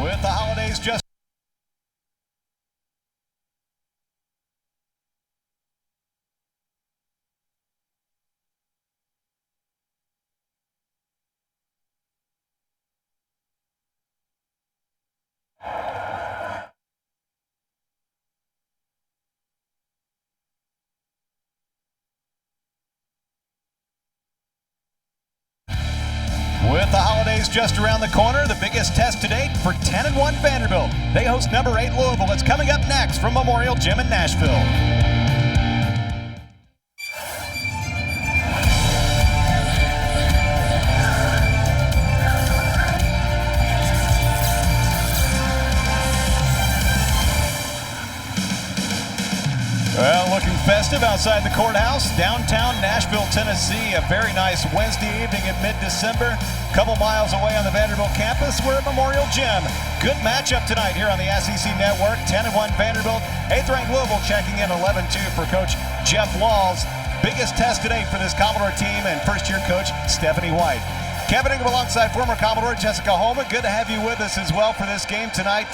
With the holidays just With the holidays just around the corner, the biggest test to date for 10-1 Vanderbilt. They host number 8 Louisville. It's coming up next from Memorial Gym in Nashville. Well, looking festive outside the courthouse, downtown Nashville, Tennessee. A very nice Wednesday evening in mid-December. A couple miles away on the Vanderbilt campus, we're at Memorial Gym. Good matchup tonight here on the SEC Network. 10-1 Vanderbilt, 8th-ranked Louisville checking in 11-2 for Coach Jeff Walz. Biggest test today for this Commodore team and first-year coach Stephanie White. Kevin Ingram alongside former Commodore Jessica Holman. Good to have you with us as well for this game tonight.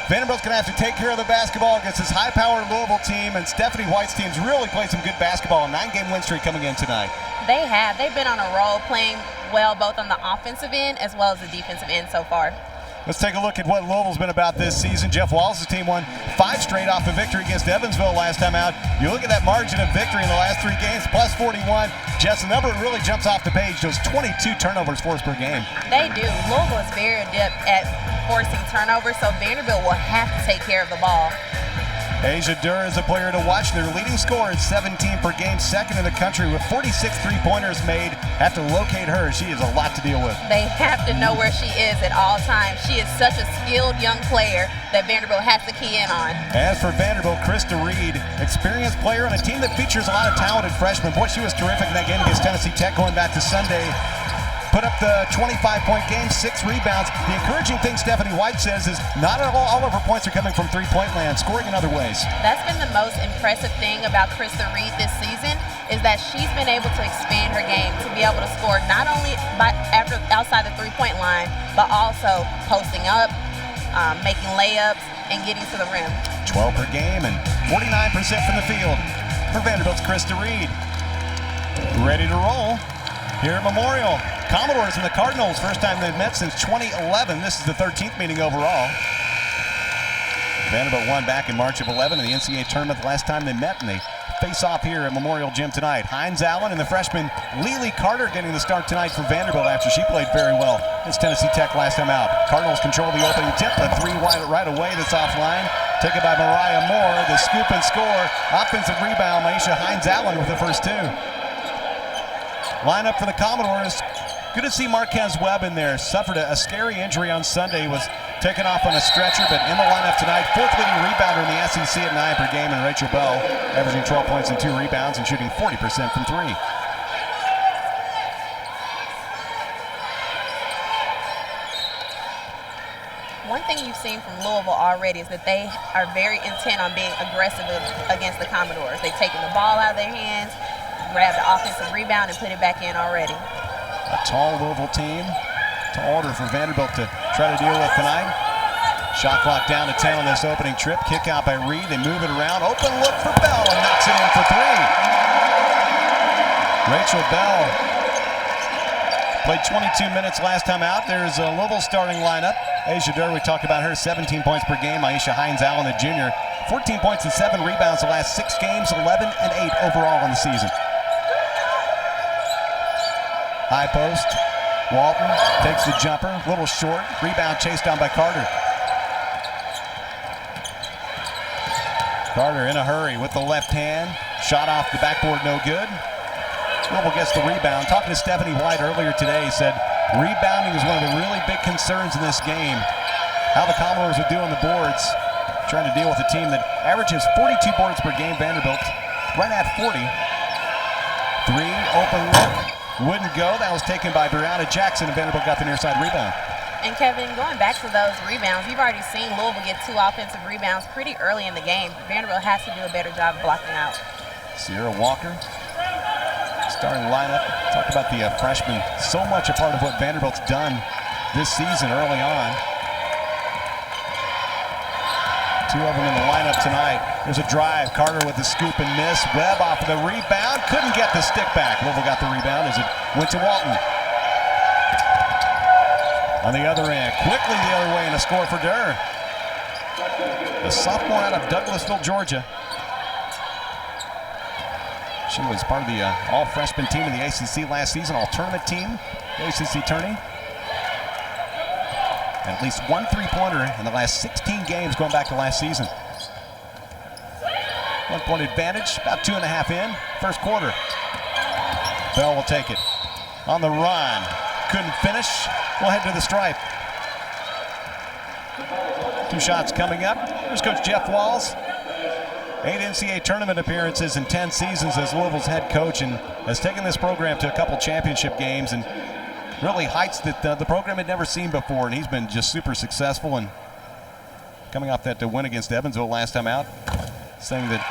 Vanderbilt's going to have to take care of the basketball against this high-powered Louisville team, and Stephanie White's team's really played some good basketball. A 9-game win streak coming in tonight. They have. They've been on a roll, playing well both on the offensive end as well as the defensive end so far. Let's take a look at what Louisville's been about this season. Jeff Walz's team won 5 straight off a victory against Evansville last time out. You look at that margin of victory in the last 3 games, plus 41. Jess, the number really jumps off the page. Those 22 turnovers forced per game. They do. Louisville is very adept at forcing turnovers, so Vanderbilt will have to take care of the ball. Asia Durr is a player to watch. Their leading scorer is 17 per game, second in the country with 46 three-pointers made. Have to locate her. She has a lot to deal with. They have to know where she is at all times. She is such a skilled young player that Vanderbilt has to key in on. As for Vanderbilt, Krista Reed, experienced player on a team that features a lot of talented freshmen. Boy, she was terrific in that game against Tennessee Tech going back to Sunday. Put up the 25-point game, 6 rebounds. The encouraging thing Stephanie White says is not all of her points are coming from three-point land, scoring in other ways. That's been the most impressive thing about Krista Reed this season is that she's been able to expand her game to be able to score not only outside the three-point line, but also posting up, making layups, and getting to the rim. 12 per game and 49% from the field for Vanderbilt's Krista Reed. Ready to roll here at Memorial. Commodores and the Cardinals, first time they've met since 2011. This is the 13th meeting overall. Vanderbilt won back in March of 11 in the NCAA tournament the last time they met, and they face off here at Memorial Gym tonight. Hines Allen and the freshman Lily Carter getting the start tonight for Vanderbilt after she played very well against Tennessee Tech last time out. Cardinals control the opening tip, a 3 right away that's offline. Taken by Mariah Moore, the scoop and score. Offensive rebound, Maisha Hines Allen with the first 2. Lineup for the Commodores. Good to see Marquez Webb in there. Suffered a scary injury on Sunday. Was taken off on a stretcher, but in the lineup tonight. 4th leading rebounder in the SEC at 9 per game, and Rachel Bell averaging 12 points and 2 rebounds and shooting 40% from 3. One thing you've seen from Louisville already is that they are very intent on being aggressive against the Commodores. They've taken the ball out of their hands, grabbed the offensive rebound, and put it back in already. A tall Louisville team. Tall order for Vanderbilt to try to deal with tonight. Shot clock down to 10 on this opening trip. Kick out by Reed. They move it around. Open look for Bell and knocks it in for 3. Rachel Bell played 22 minutes last time out. There's a Louisville starting lineup. Asia Durr, we talked about her, 17 points per game. Aisha Hines Allen, a junior, 14 points and 7 rebounds the last 6 games, 11 and 8 overall on the season. High post, Walton takes the jumper, a little short, rebound chased down by Carter. Carter in a hurry with the left hand, shot off the backboard, no good. Louisville gets the rebound. Talking to Stephanie White earlier today, he said rebounding is one of the really big concerns in this game. How the Commodores would do on the boards, trying to deal with a team that averages 42 boards per game. Vanderbilt right at 40. 3, open look. Wouldn't go. That was taken by Brianna Jackson, and Vanderbilt got the near side rebound. And Kevin, going back to those rebounds, you've already seen Louisville get 2 offensive rebounds pretty early in the game. Vanderbilt has to do a better job of blocking out. Sierra Walker, starting lineup. Talk about the freshman, so much a part of what Vanderbilt's done this season early on. Two of them in the lineup tonight. There's a drive. Carter with the scoop and miss. Webb off of the rebound. Couldn't get the stick back. Louisville got the rebound as it went to Walton. On the other end, quickly the other way, and a score for Durr. The sophomore out of Douglasville, Georgia. She was part of the all-freshman team in the ACC last season, all-tournament team, the ACC tourney. And at least one three-pointer in the last 16 games going back to last season. 1 point advantage, about 2.5 in, first quarter. Bell will take it. On the run, couldn't finish. We'll head to the stripe. 2 shots coming up. Here's Coach Jeff Walls. 8 NCAA tournament appearances in 10 seasons as Louisville's head coach, and has taken this program to a couple championship games and really heights that the program had never seen before, and he's been just super successful. And coming off that win against Evansville last time out, saying that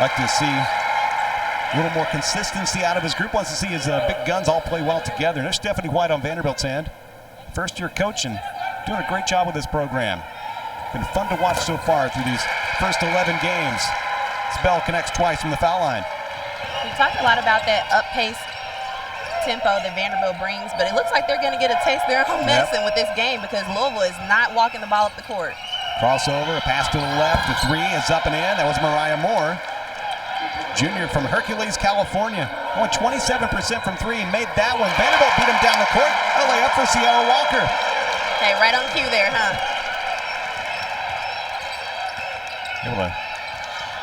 like to see a little more consistency out of his group, wants to see his big guns all play well together. And there's Stephanie White on Vanderbilt's end. First-year coach and doing a great job with this program. Been fun to watch so far through these first 11 games. Bell connects twice from the foul line. We talked a lot about that up-paced tempo that Vanderbilt brings, but it looks like they're going to get a taste of their own medicine with this game, because Louisville is not walking the ball up the court. Crossover, a pass to the left, the three is up and in. That was Mariah Moore, junior from Hercules, California. Only 27% from three, made that one. Vanderbilt beat him down the court. A layup for Sierra Walker. Hey, right on cue there, huh? Able to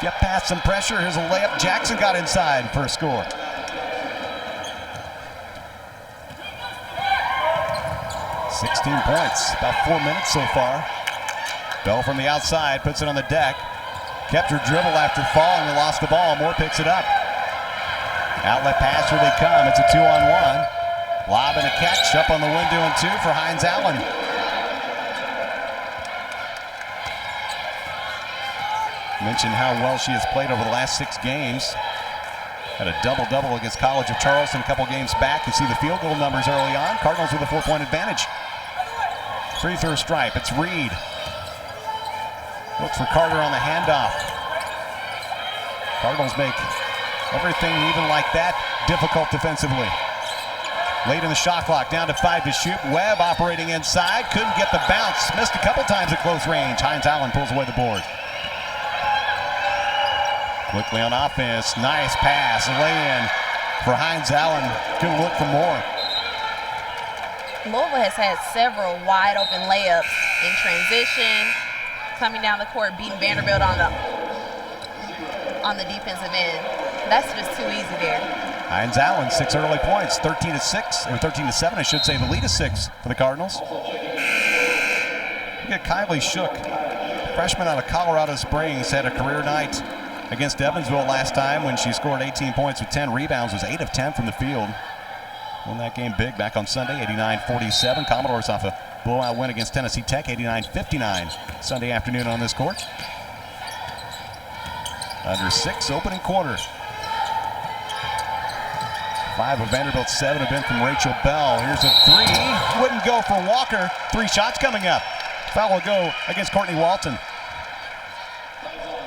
get past some pressure. Here's a layup. Jackson got inside for a score. $16 points, about 4 minutes so far. Bell from the outside puts it on the deck. Kept her dribble after falling and lost the ball. Moore picks it up. Outlet pass, here they come. It's a 2-on-1. Lob and a catch up on the window and 2 for Hines Allen. Mentioned how well she has played over the last 6 games. Had a double-double against College of Charleston a couple games back. You see the field goal numbers early on. Cardinals with a 4-point advantage. Free throw stripe, it's Reed. Looks for Carter on the handoff. Cardinals make everything even like that difficult defensively. Late in the shot clock, down to 5 to shoot. Webb operating inside, couldn't get the bounce. Missed a couple times at close range. Hines Allen pulls away the board. Quickly on offense, nice pass, lay-in for Hines Allen. Good look for Moore. Louisville has had several wide open layups in transition, coming down the court, beating Vanderbilt on the defensive end. That's just too easy there. Hines Allen, 6 early points, 13-6, or 13-7, I should say. The lead is 6 for the Cardinals. You get Kylie Shook, freshman out of Colorado Springs, had a career night against Evansville last time when she scored 18 points with 10 rebounds, was 8 of 10 from the field. Won that game big back on Sunday, 89-47. Commodores off a blowout win against Tennessee Tech, 89-59 Sunday afternoon on this court. Under 6 opening quarter. 5 of Vanderbilt's 7 have been from Rachel Bell. Here's a 3, wouldn't go for Walker. 3 shots coming up. Foul will go against Courtney Walton.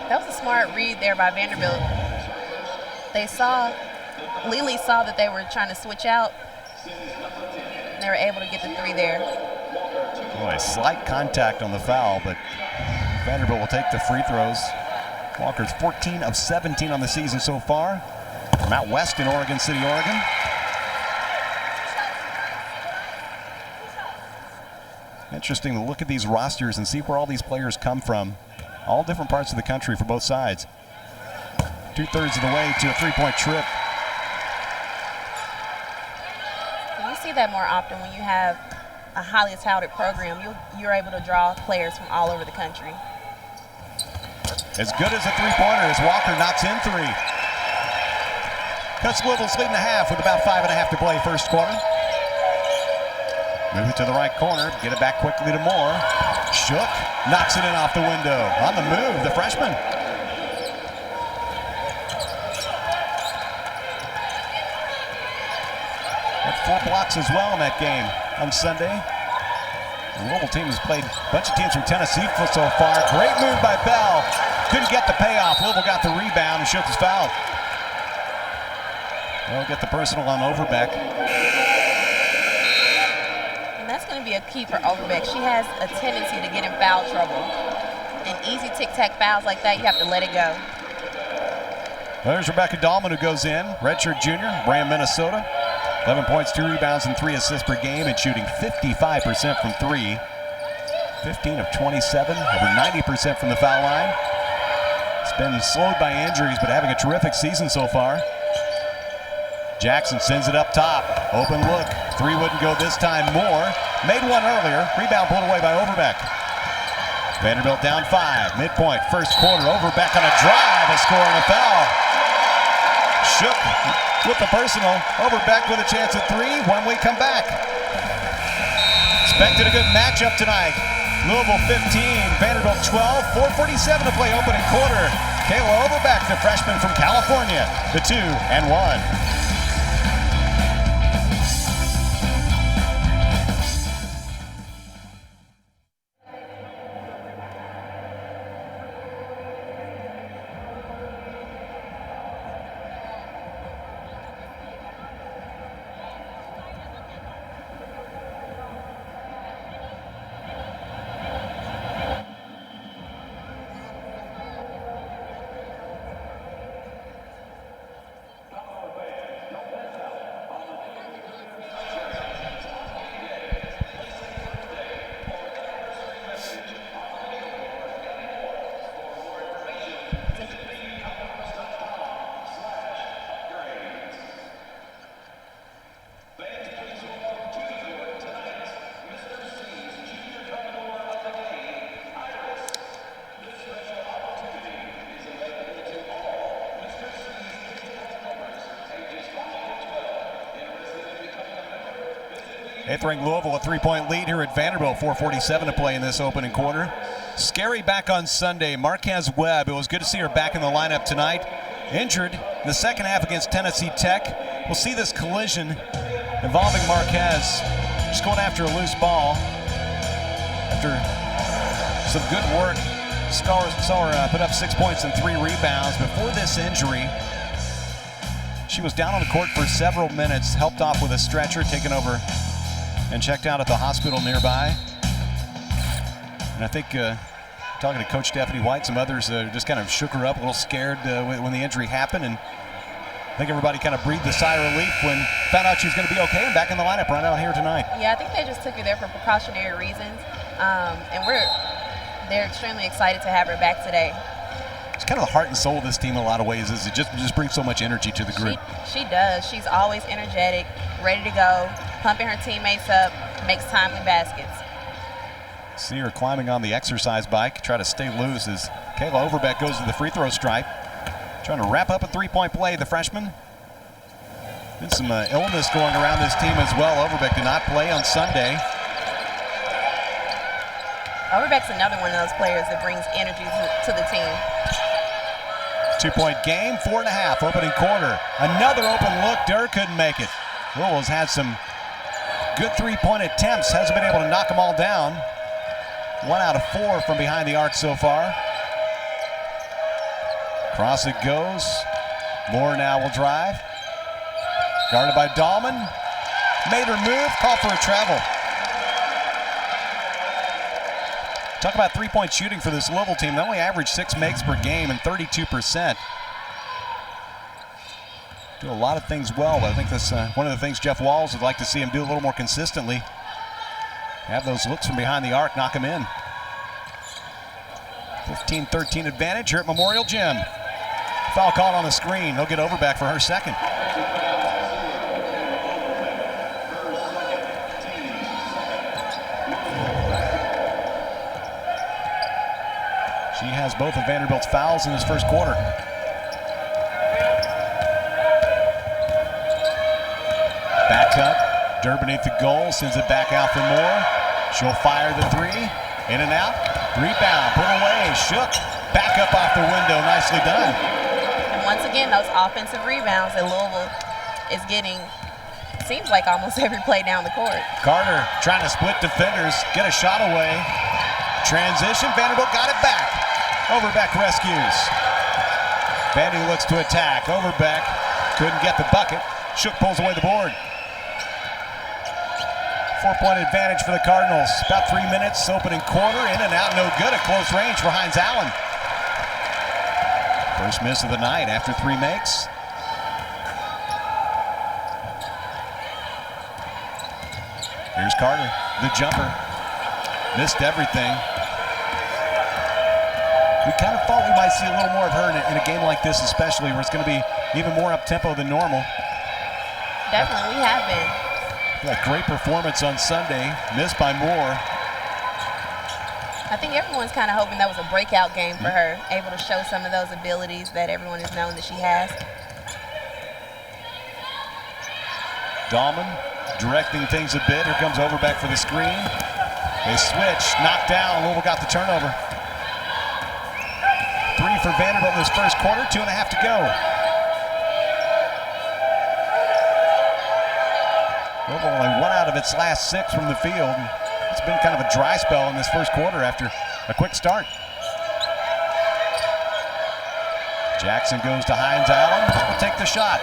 That was a smart read there by Vanderbilt. Lily saw that they were trying to switch out. And they were able to get the 3 there. Boy, slight contact on the foul, but Vanderbilt will take the free throws. Walker's 14 of 17 on the season so far. From out west in Oregon City, Oregon. Interesting to look at these rosters and see where all these players come from. All different parts of the country for both sides. 2/3 of the way to a 3-point trip. You see that more often when you have a highly touted program. You're able to draw players from all over the country. As good as a 3-pointer as Walker knocks in 3. Cuts Louisville's lead in a half with about 5.5 to play first quarter. Move it to the right corner, get it back quickly to Moore. Shook, knocks it in off the window. On the move, the freshman. Had 4 blocks as well in that game on Sunday. The Louisville team has played a bunch of teams from Tennessee so far. Great move by Bell. Couldn't get the payoff. Louisville got the rebound and Shook is fouled. They'll get the personal on Overbeck. And that's going to be a key for Overbeck. She has a tendency to get in foul trouble. And easy tic-tac fouls like that, you have to let it go. There's Rebecca Dahlman, who goes in. Redshirt junior, Brand, Minnesota. 11 points, 2 rebounds, and 3 assists per game, and shooting 55% from 3. 15 of 27, over 90% from the foul line. It's been slowed by injuries, but having a terrific season so far. Jackson sends it up top. Open look. 3 wouldn't go this time. Moore made one earlier. Rebound pulled away by Overbeck. Vanderbilt down 5. Midpoint, first quarter. Overbeck on a drive, a score and a foul. Shook with the personal. Overbeck with a chance at 3 when we come back. Expected a good matchup tonight. Louisville 15, Vanderbilt 12, 4:47 to play opening quarter. Kayla Overbeck, the freshman from California, the 2 and 1. Eighth-ranked Louisville, a 3-point lead here at Vanderbilt. 4:47 to play in this opening quarter. Scary back on Sunday. Marquez Webb, it was good to see her back in the lineup tonight. Injured in the second half against Tennessee Tech. We'll see this collision involving Marquez. Just going after a loose ball. After some good work, saw her put up 6 points and 3 rebounds. Before this injury, she was down on the court for several minutes, helped off with a stretcher, taken over and checked out at the hospital nearby. And I think talking to Coach Stephanie White, some others just kind of shook her up, a little scared when the injury happened. And I think everybody kind of breathed a sigh of relief when found out she was going to be okay and back in the lineup right out here tonight. Yeah, I think they just took her there for precautionary reasons. And they're extremely excited to have her back today. It's kind of the heart and soul of this team in a lot of ways. Is it just brings so much energy to the group. She does. She's always energetic, ready to go, pumping her teammates up, makes timely baskets. See her climbing on the exercise bike, try to stay loose as Kayla Overbeck goes to the free throw stripe. Trying to wrap up a 3-point play, the freshman. Been some illness going around this team as well. Overbeck did not play on Sunday. Overbeck's another one of those players that brings energy to the team. 2-point game, 4.5, opening quarter. Another open look, Durr couldn't make it. Louisville's had some good 3-point attempts, hasn't been able to knock them all down. 1 out of 4 from behind the arc so far. Cross it goes. Moore now will drive. Guarded by Dahlman. Made her move, called for a travel. Talk about 3-point shooting for this Louisville team. They only average 6 makes per game and 32%. Do a lot of things well, but I think that's one of the things Jeff Walls would like to see him do a little more consistently. Have those looks from behind the arc, knock them in. 15-13 advantage here at Memorial Gym. Foul called on the screen. They'll get Overbeck for her second. She has both of Vanderbilt's fouls in this first quarter. Back up, Durr beneath the goal, sends it back out for Moore. She'll fire the 3, in and out, rebound, put away, Shook, back up off the window, nicely done. And once again, those offensive rebounds that Louisville is getting seems like almost every play down the court. Carter trying to split defenders, get a shot away. Transition, Vanderbilt got it back. Overbeck rescues. Vandy looks to attack. Overbeck couldn't get the bucket. Shook pulls away the board. 4-point advantage for the Cardinals. About 3 minutes, opening quarter, in and out, no good at close range for Hines Allen. First miss of the night after 3 makes. Here's Carter, the jumper. Missed everything. We kind of thought we might see a little more of her in a game like this, especially where it's going to be even more up-tempo than normal. Definitely, we have been. That great performance on Sunday, missed by Moore. I think everyone's kind of hoping that was a breakout game for her, able to show some of those abilities that everyone has known that she has. Dahlman directing things a bit. Here comes Overbeck for the screen. They switch, knocked down. Louisville got the turnover. 3 for Vanderbilt in this first quarter, 2.5 to go. Louisville only 1 out of its last 6 from the field. It's been kind of a dry spell in this first quarter after a quick start. Jackson goes to Hines Allen. Will take the shot.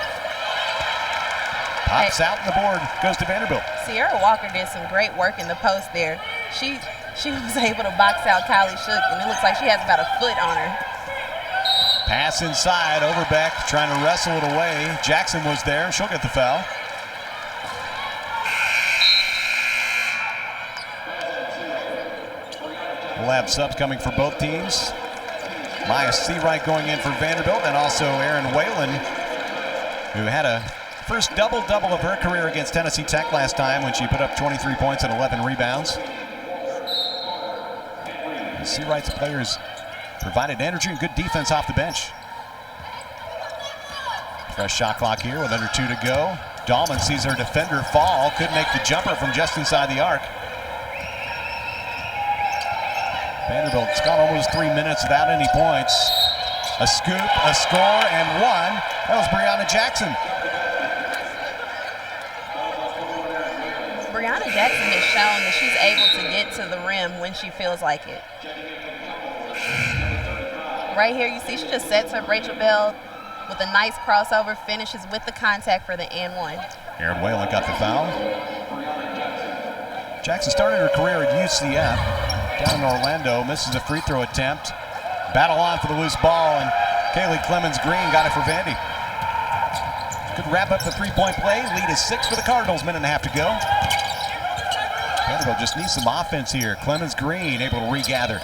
Pops out and the board goes to Vanderbilt. Sierra Walker did some great work in the post there. She was able to box out Kylie Shook, and it looks like she has about a foot on her. Pass inside, Overbeck trying to wrestle it away. Jackson was there, she'll get the foul. We'll have subs coming for both teams. Maya Seawright going in for Vanderbilt, and also Aaron Whalen, who had a first double-double of her career against Tennessee Tech last time when she put up 23 points and 11 rebounds. Seawright's players provided energy and good defense off the bench. Fresh shot clock here with under 2 to go. Dahlman sees her defender fall, couldn't make the jumper from just inside the arc. Vanderbilt's gone almost 3 minutes without any points. A scoop, a score, and 1. That was Brianna Jackson. Brianna Jackson has shown that she's able to get to the rim when she feels like it. Right here, you see she just sets up Rachel Bell with a nice crossover, finishes with the contact for the and 1. Aaron Whalen got the foul. Jackson started her career at UCF down in Orlando, misses a free throw attempt. Battle on for the loose ball, and Kaylee Clemens-Green got it for Vandy. Could wrap up the 3-point play. Lead is 6 for the Cardinals, 1.5 to go. Vanderbilt just needs some offense here. Clemens-Green able to regather.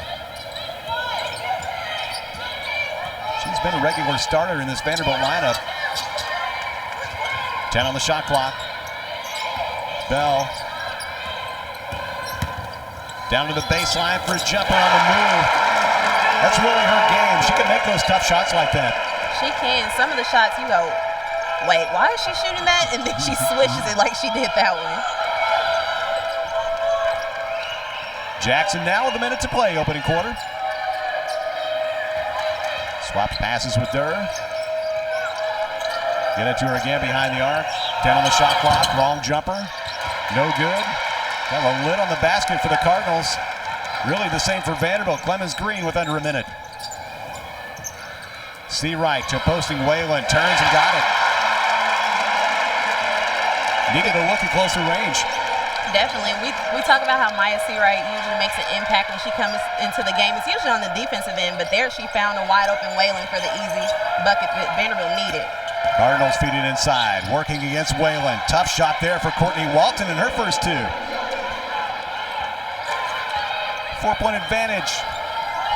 She's been a regular starter in this Vanderbilt lineup. 10 on the shot clock. Bell down to the baseline for a jumper on the move. That's really her game. She can make those tough shots like that. She can. Some of the shots you go, wait, why is she shooting that? And then she switches it like she did that one. Jackson now with a minute to play, opening quarter. Swaps passes with Durr. Get it to her again behind the arc. 10 on the shot clock, wrong jumper. No good. Got a lid on the basket for the Cardinals. Really the same for Vanderbilt. Clemens-Green with under a minute. Seawright to posting Whalen, turns and got it. Needed a look at closer range. Definitely. We talk about how Maya Seawright usually makes an impact when she comes into the game. It's usually on the defensive end, but there she found a wide open Whalen for the easy bucket that Vanderbilt needed. Cardinals feed it inside, working against Whalen. Tough shot there for Courtney Walton in her first 2. 4-point advantage.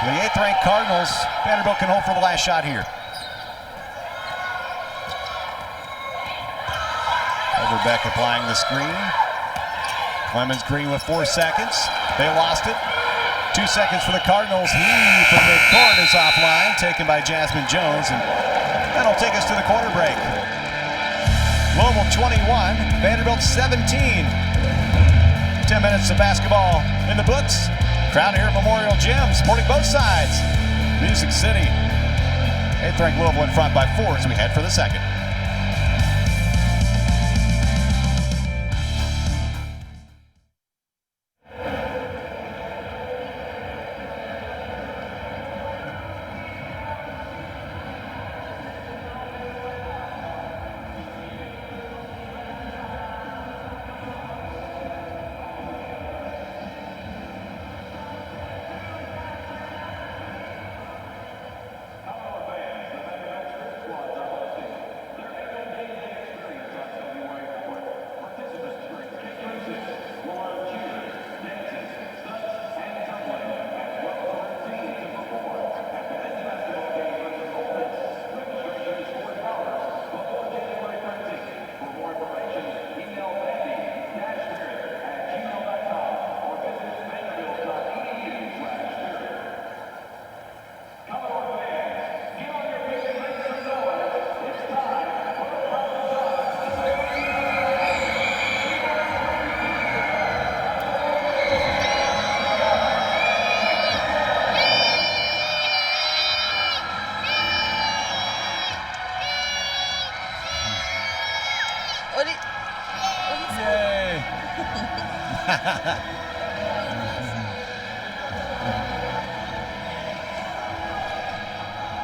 For the 8th-ranked Cardinals, Vanderbilt can hold for the last shot here. Overbeck applying the screen. Clemens-Green with 4 seconds. They lost it. 2 seconds for the Cardinals. He from midcourt is offline, taken by Jasmine Jones, and that'll take us to the quarter break. Louisville 21, Vanderbilt 17. 10 minutes of basketball in the books. Crowd here at Memorial Gym, supporting both sides. Music City. 8th-ranked Louisville in front by 4 as we head for the second.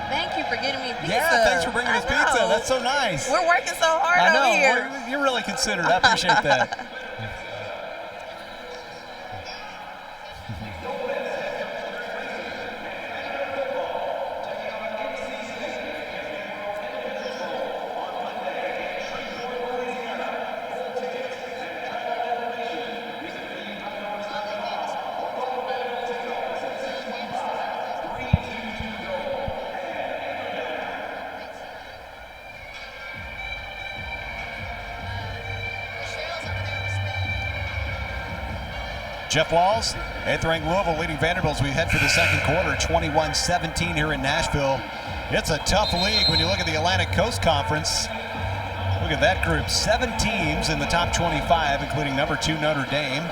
Thank you for getting me pizza. Yeah, thanks for bringing us pizza. That's so nice. We're working so hard over here. You're really considerate. I appreciate that. Jeff Walls, 8th-ranked Louisville leading Vanderbilt as we head for the second quarter, 21-17 here in Nashville. It's a tough league when you look at the Atlantic Coast Conference. Look at that group, 7 teams in the top 25, including number 2 Notre Dame.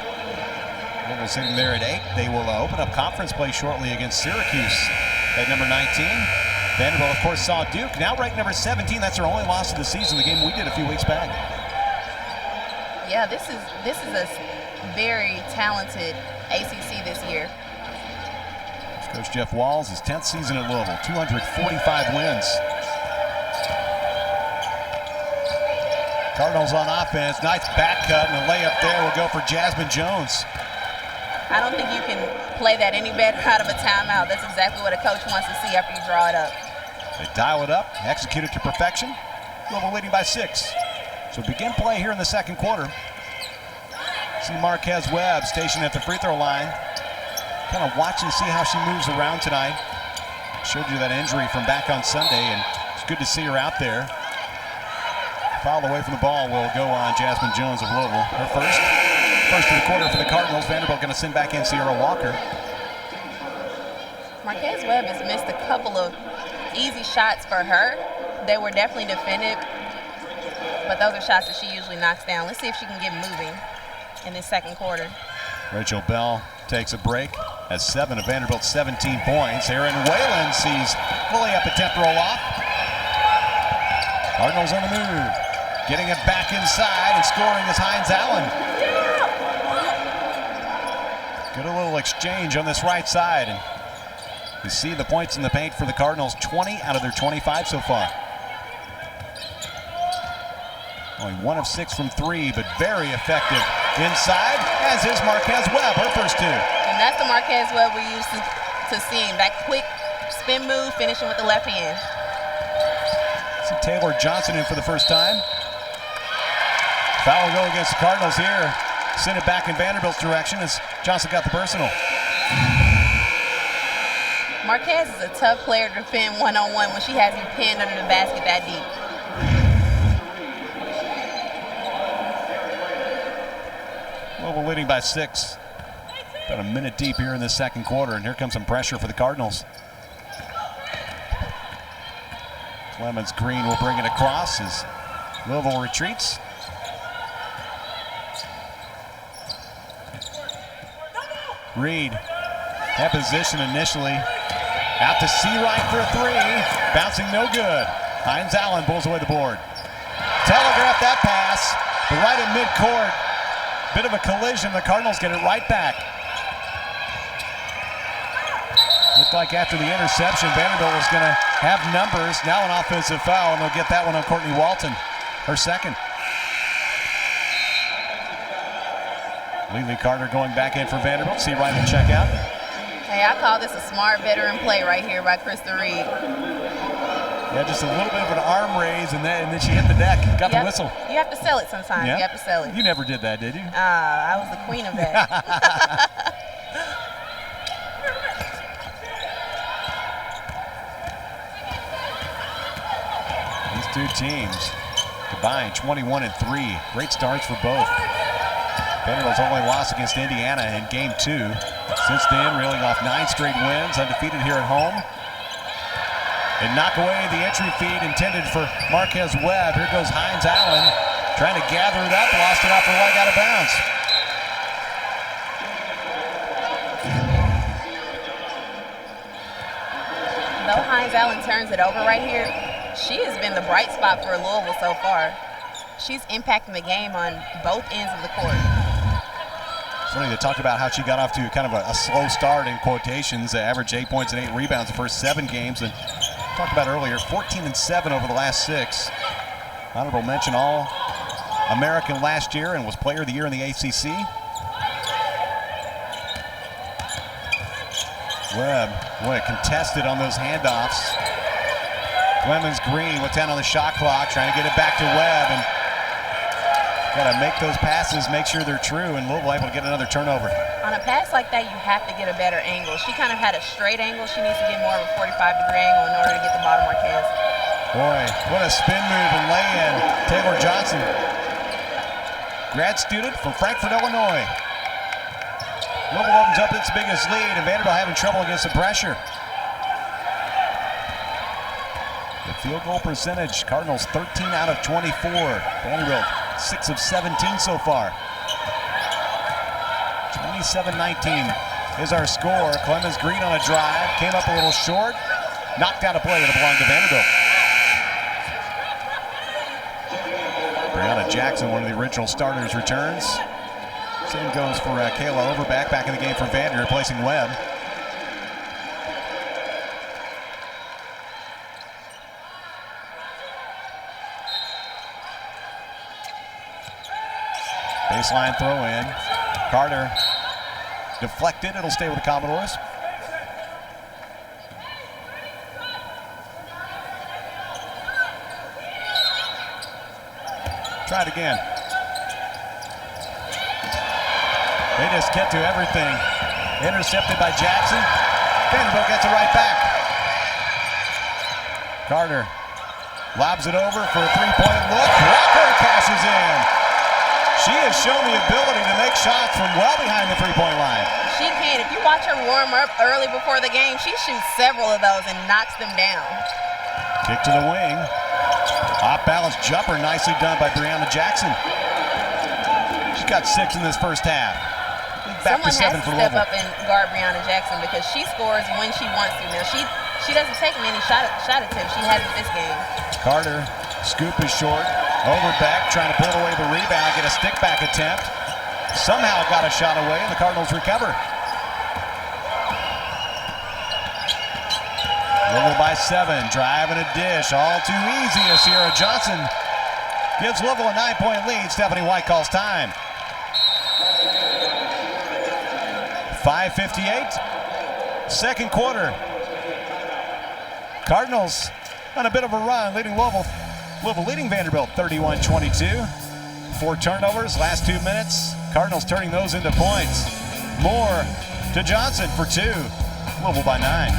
Louisville sitting there at 8. They will open up conference play shortly against Syracuse at number 19. Vanderbilt, of course, saw Duke, now ranked number 17. That's their only loss of the season, the game we did a few weeks back. Yeah, this is a very talented ACC this year. Coach Jeff Walls, his 10th season at Louisville, 245 wins. Cardinals on offense, nice back cut, and a layup there will go for Jasmine Jones. I don't think you can play that any better out of a timeout. That's exactly what a coach wants to see after you draw it up. They dial it up, execute it to perfection. Louisville leading by 6. So begin play here in the second quarter. See Marquez Webb stationed at the free throw line. Kind of watching to see how she moves around tonight. Showed you that injury from back on Sunday, and it's good to see her out there. Foul away from the ball will go on Jasmine Jones of Louisville. Her first of the quarter for the Cardinals. Vanderbilt going to send back in Sierra Walker. Marquez Webb has missed a couple of easy shots for her. They were definitely defended, but those are shots that she usually knocks down. Let's see if she can get moving in this second quarter. Rachel Bell takes a break, has 7 of Vanderbilt's 17 points. Erin Whalen sees the layup attempt roll off. Cardinals on the move, getting it back inside, and scoring is Hines Allen. Good a little exchange on this right side, and you see the points in the paint for the Cardinals, 20 out of their 25 so far. Only 1 of 6 from 3, but very effective inside, as is Marquez Webb, her first 2. And that's the Marquez Webb we're used to seeing, that quick spin move, finishing with the left hand. See Taylor Johnson in for the first time. Foul will go against the Cardinals here. Send it back in Vanderbilt's direction as Johnson got the personal. Marquez is a tough player to defend one-on-one when she has you pinned under the basket that deep. Louisville leading by 6. About a minute deep here in the second quarter, and here comes some pressure for the Cardinals. Clemens Green will bring it across as Louisville retreats. Reed, that position initially. Out to Seawright for a 3. Bouncing no good. Hines Allen pulls away the board. Telegraph that pass, but right at midcourt. Bit of a collision. The Cardinals get it right back. Looked like after the interception, Vanderbilt was going to have numbers. Now an offensive foul, and they'll get that one on Courtney Walton, her second. Lily Carter going back in for Vanderbilt. See Ryan will check out. Hey, I call this a smart veteran play right here by Krista Reed. Yeah, just a little bit of an arm raise, and then she hit the deck. Got the whistle. You have to sell it sometimes. Yeah? You have to sell it. You never did that, did you? I was the queen of that. These two teams combined 21-3. Great starts for both. Vanderbilt's only loss against Indiana in Game 2. Since then, reeling off 9 straight wins, undefeated here at home. And knock away the entry feed intended for Marquez Webb. Here goes Hines Allen, trying to gather it up, lost it off her leg out of bounds. Though Hines Allen turns it over right here, she has been the bright spot for Louisville so far. She's impacting the game on both ends of the court. Somebody that talked about how she got off to kind of a slow start in quotations, averaged 8 points and 8 rebounds the first 7 games, and talked about earlier, 14-7 over the last 6. Honorable mention All-American last year and was Player of the Year in the ACC. Webb, boy, contested on those handoffs. Clemens Green went down on the shot clock, trying to get it back to Webb, and got to make those passes, make sure they're true, and Louisville able to get another turnover. On a pass like that, you have to get a better angle. She kind of had a straight angle. She needs to get more of a 45-degree angle in order to get the bottom Marquez. Boy, what a spin move and lay-in. Taylor Johnson, grad student from Frankfort, Illinois. Louisville opens up its biggest lead, and Vanderbilt having trouble against the pressure. The field goal percentage, Cardinals 13 out of 24. Vanderbilt 6 of 17 so far. 27-19 is our score. Clemens Green on a drive, came up a little short, knocked out a play that belonged to Vanderbilt. Brianna Jackson, one of the original starters, returns. Same goes for Kayla Overback, back in the game for Vandy, replacing Webb. Baseline throw in. Carter deflected. It'll stay with the Commodores. Try it again. They just get to everything. Intercepted by Jackson. Vanderbilt gets it right back. Carter lobs it over for a three-point look. Walker cashes in. She has shown the ability to make shots from well behind the three-point line. She can. If you watch her warm up early before the game, she shoots several of those and knocks them down. Kick to the wing. Off-balance jumper, nicely done by Brianna Jackson. She's got 6 in this first half. Back Someone to 7 has for to step Louisville. up and guard Brianna Jackson because she scores when she wants to. Now, she doesn't take many shot attempts. She hasn't this game. Carter, scoop is short. Overback trying to pull away the rebound, get a stick back attempt. Somehow got a shot away, and the Cardinals recover. Louisville by 7, driving a dish, all too easy as Sierra Johnson gives Louisville a 9-point lead. Stephanie White calls time. 5:58, second quarter. Cardinals on a bit of a run, leading Louisville leading Vanderbilt 31-22. 4 turnovers, last 2 minutes. Cardinals turning those into points. Moore to Johnson for 2. Louisville by 9.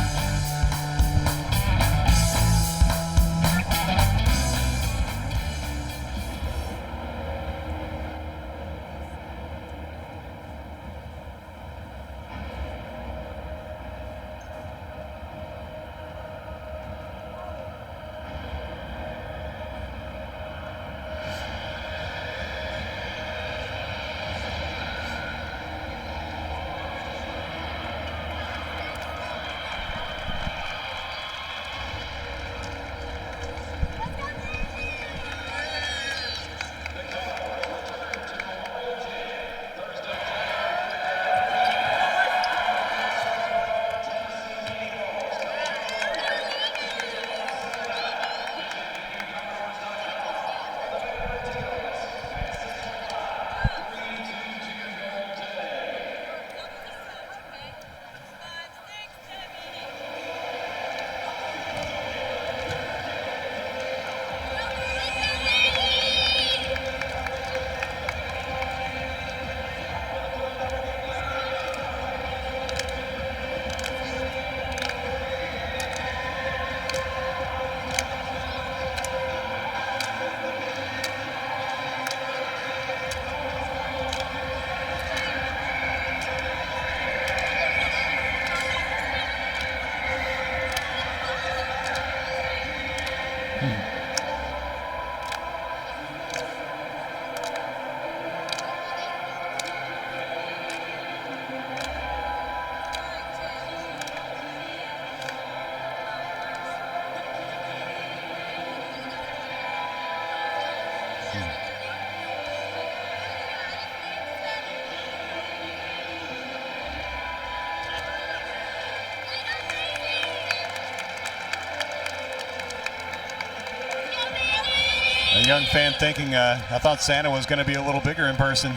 young fan thinking, I thought Santa was going to be a little bigger in person.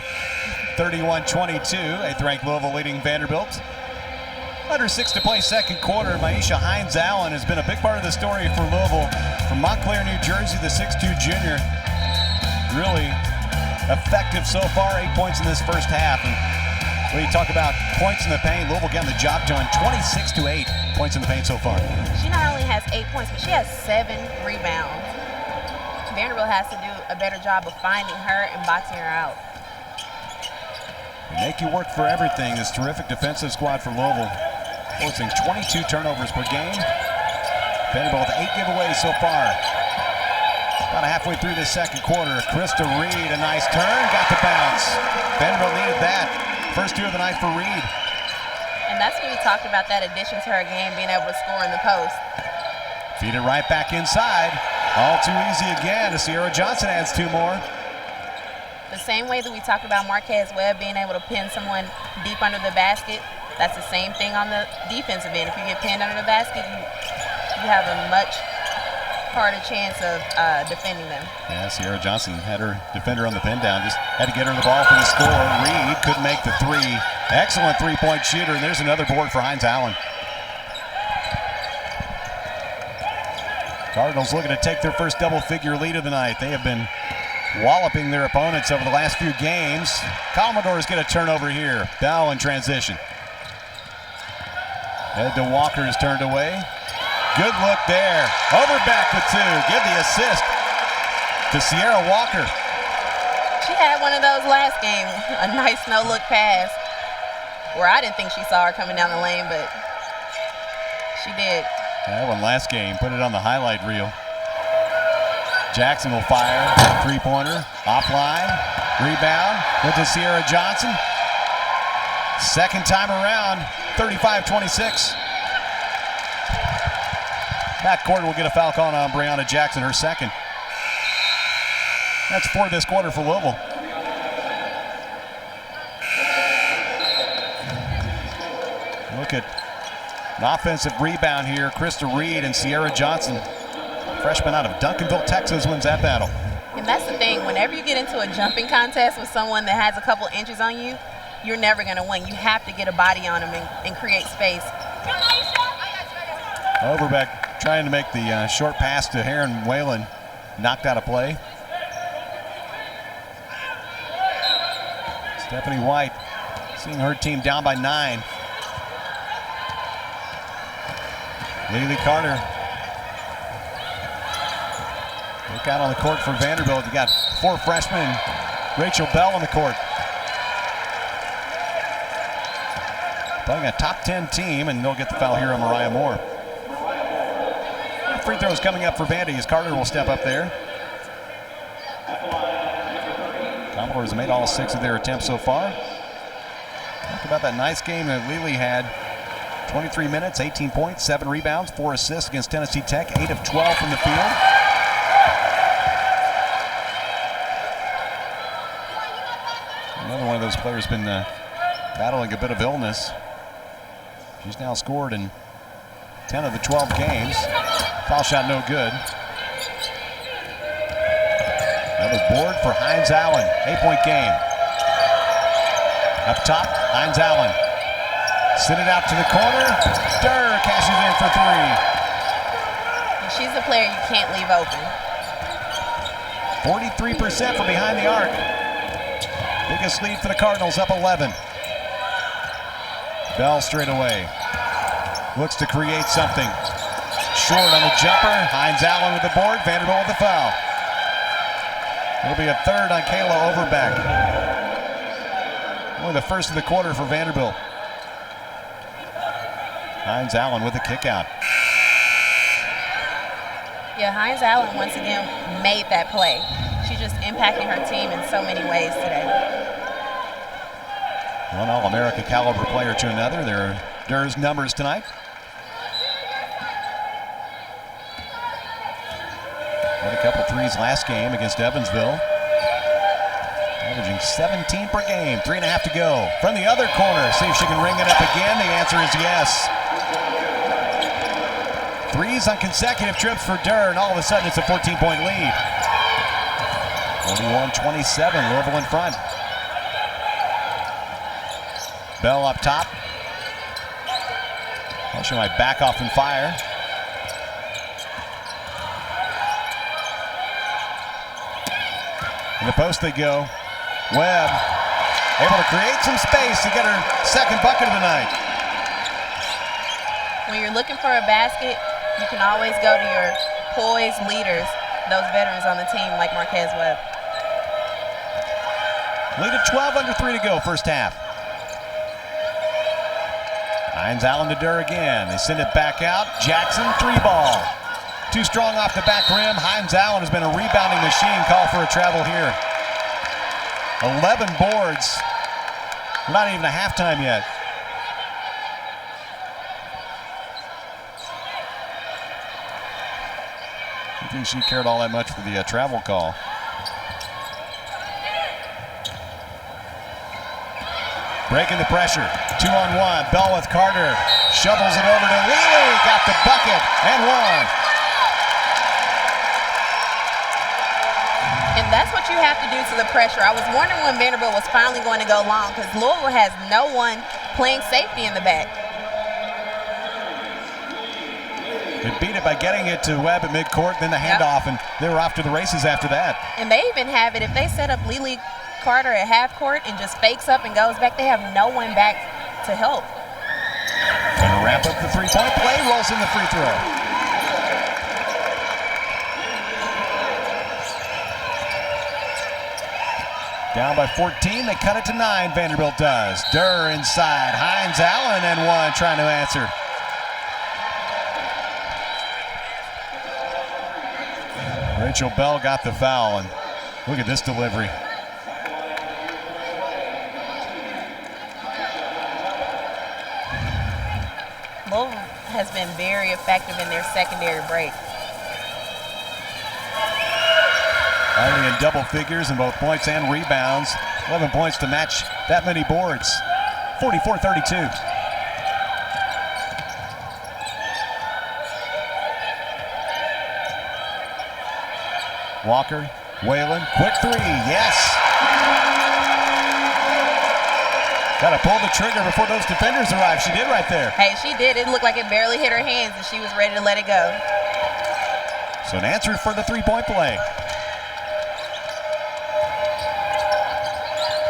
31-22, 8th-ranked Louisville leading Vanderbilt. Under 6 to play second quarter. Maisha Hines-Allen has been a big part of the story for Louisville. From Montclair, New Jersey, the 6'2 junior. Really effective so far, 8 points in this first half. And when you talk about points in the paint, Louisville getting the job done, 26-8 points in the paint so far. She not only has 8 points, but she has 7 rebounds. Vanderbilt has to do a better job of finding her and boxing her out. They make you work for everything. This terrific defensive squad for Louisville, forcing 22 turnovers per game. Vanderbilt with 8 giveaways so far. About halfway through the second quarter, Krista Reed, a nice turn, got the bounce. Vanderbilt needed that. First 2 of the night for Reed. And that's when we talked about that addition to her game, being able to score in the post. Feed it right back inside. All too easy again. Sierra Johnson adds 2 more. The same way that we talked about Marquez Webb being able to pin someone deep under the basket, that's the same thing on the defensive end. If you get pinned under the basket, you have a much harder chance of defending them. Yeah, Sierra Johnson had her defender on the pin down, just had to get her the ball for the score. Reed couldn't make the 3. Excellent 3-point shooter, and there's another board for Hines-Allen. Cardinals looking to take their first double-figure lead of the night. They have been walloping their opponents over the last few games. Commodores get a turnover here. Bell in transition. Head to Walker's turned away. Good look there. Overback with 2. Give the assist to Sierra Walker. She had one of those last game, a nice no-look pass where I didn't think she saw her coming down the lane, but she did. That one last game, put it on the highlight reel. Jackson will fire, 3-pointer, offline, rebound, went to Sierra Johnson. Second time around, 35-26. Matt Corder will get a foul call on Breonna Jackson, her second. That's 4 this quarter for Louisville. Look at an offensive rebound here. Krista Reed and Sierra Johnson. Freshman out of Duncanville, Texas, wins that battle. And that's the thing. Whenever you get into a jumping contest with someone that has a couple inches on you, you're never going to win. You have to get a body on them and create space. Overbeck trying to make the short pass to Heron Whalen. Knocked out of play. Stephanie White seeing her team down by 9. Lily Carter. Look out on the court for Vanderbilt. You got 4 freshmen and Rachel Bell on the court. Playing a top 10 team, and they'll get the foul here on Mariah Moore. Free throws coming up for Vandy as Carter will step up there. Commodores have made all 6 of their attempts so far. Talk about that nice game that Lily had. 23 minutes, 18 points, 7 rebounds, 4 assists against Tennessee Tech, 8 of 12 from the field. Another one of those players been battling a bit of illness. She's now scored in 10 of the 12 games. Foul shot no good. That was board for Hines-Allen. 8-point game. Up top, Hines-Allen. Send it out to the corner. Durr cashes in for 3. And she's a player you can't leave open. 43% from behind the arc. Biggest lead for the Cardinals, up 11. Bell straight away. Looks to create something. Short on the jumper. Hines-Allen with the board. Vanderbilt with the foul. It'll be a 3rd on Kayla Overbeck. Only the first of the quarter for Vanderbilt. Hines-Allen with a kick out. Yeah, Hines-Allen once again made that play. She's just impacting her team in so many ways today. One All-America caliber player to another. There are Durr's numbers tonight. Had a couple threes last game against Evansville. Averaging 17 per game, 3.5 to go. From the other corner, see if she can ring it up again. The answer is yes. 3s on consecutive trips for Durr, and all of a sudden it's a 14-point lead. 41-27, Louisville in front. Bell up top. She might back off and fire. In the post they go. Webb able to create some space to get her second bucket of the night. When you're looking for a basket, you can always go to your poised leaders, those veterans on the team like Marquez Webb. Lead at 12, under 3 to go, first half. Hines Allen to Durr again. They send it back out. Jackson, 3-ball. Too strong off the back rim. Hines Allen has been a rebounding machine. Call for a travel here. 11 boards. We're not even at halftime yet. I don't think she cared all that much for the travel call. Breaking the pressure. 2-on-1. Bell with Carter. Shovels it over to Lely. Got the bucket and one. And that's what you have to do to the pressure. I was wondering when Vanderbilt was finally going to go long because Louisville has no one playing safety in the back. They beat it by getting it to Webb at midcourt, then the handoff, and they were off to the races after that. And they even have it, if they set up Lely Carter at half court and just fakes up and goes back, they have no one back to help. Gonna wrap up the three-point play, rolls in the free throw. Down by 14, they cut it to 9, Vanderbilt does. Durr inside, Hines Allen and one trying to answer. Rachel Bell got the foul, and look at this delivery. Louisville has been very effective in their secondary break. Already in double figures in both points and rebounds. 11 points to match that many boards. 44-32. Walker, Whalen, quick three, yes! Gotta pull the trigger before those defenders arrive. She did right there. Hey, she did. It looked like it barely hit her hands and she was ready to let it go. So an answer for the three-point play.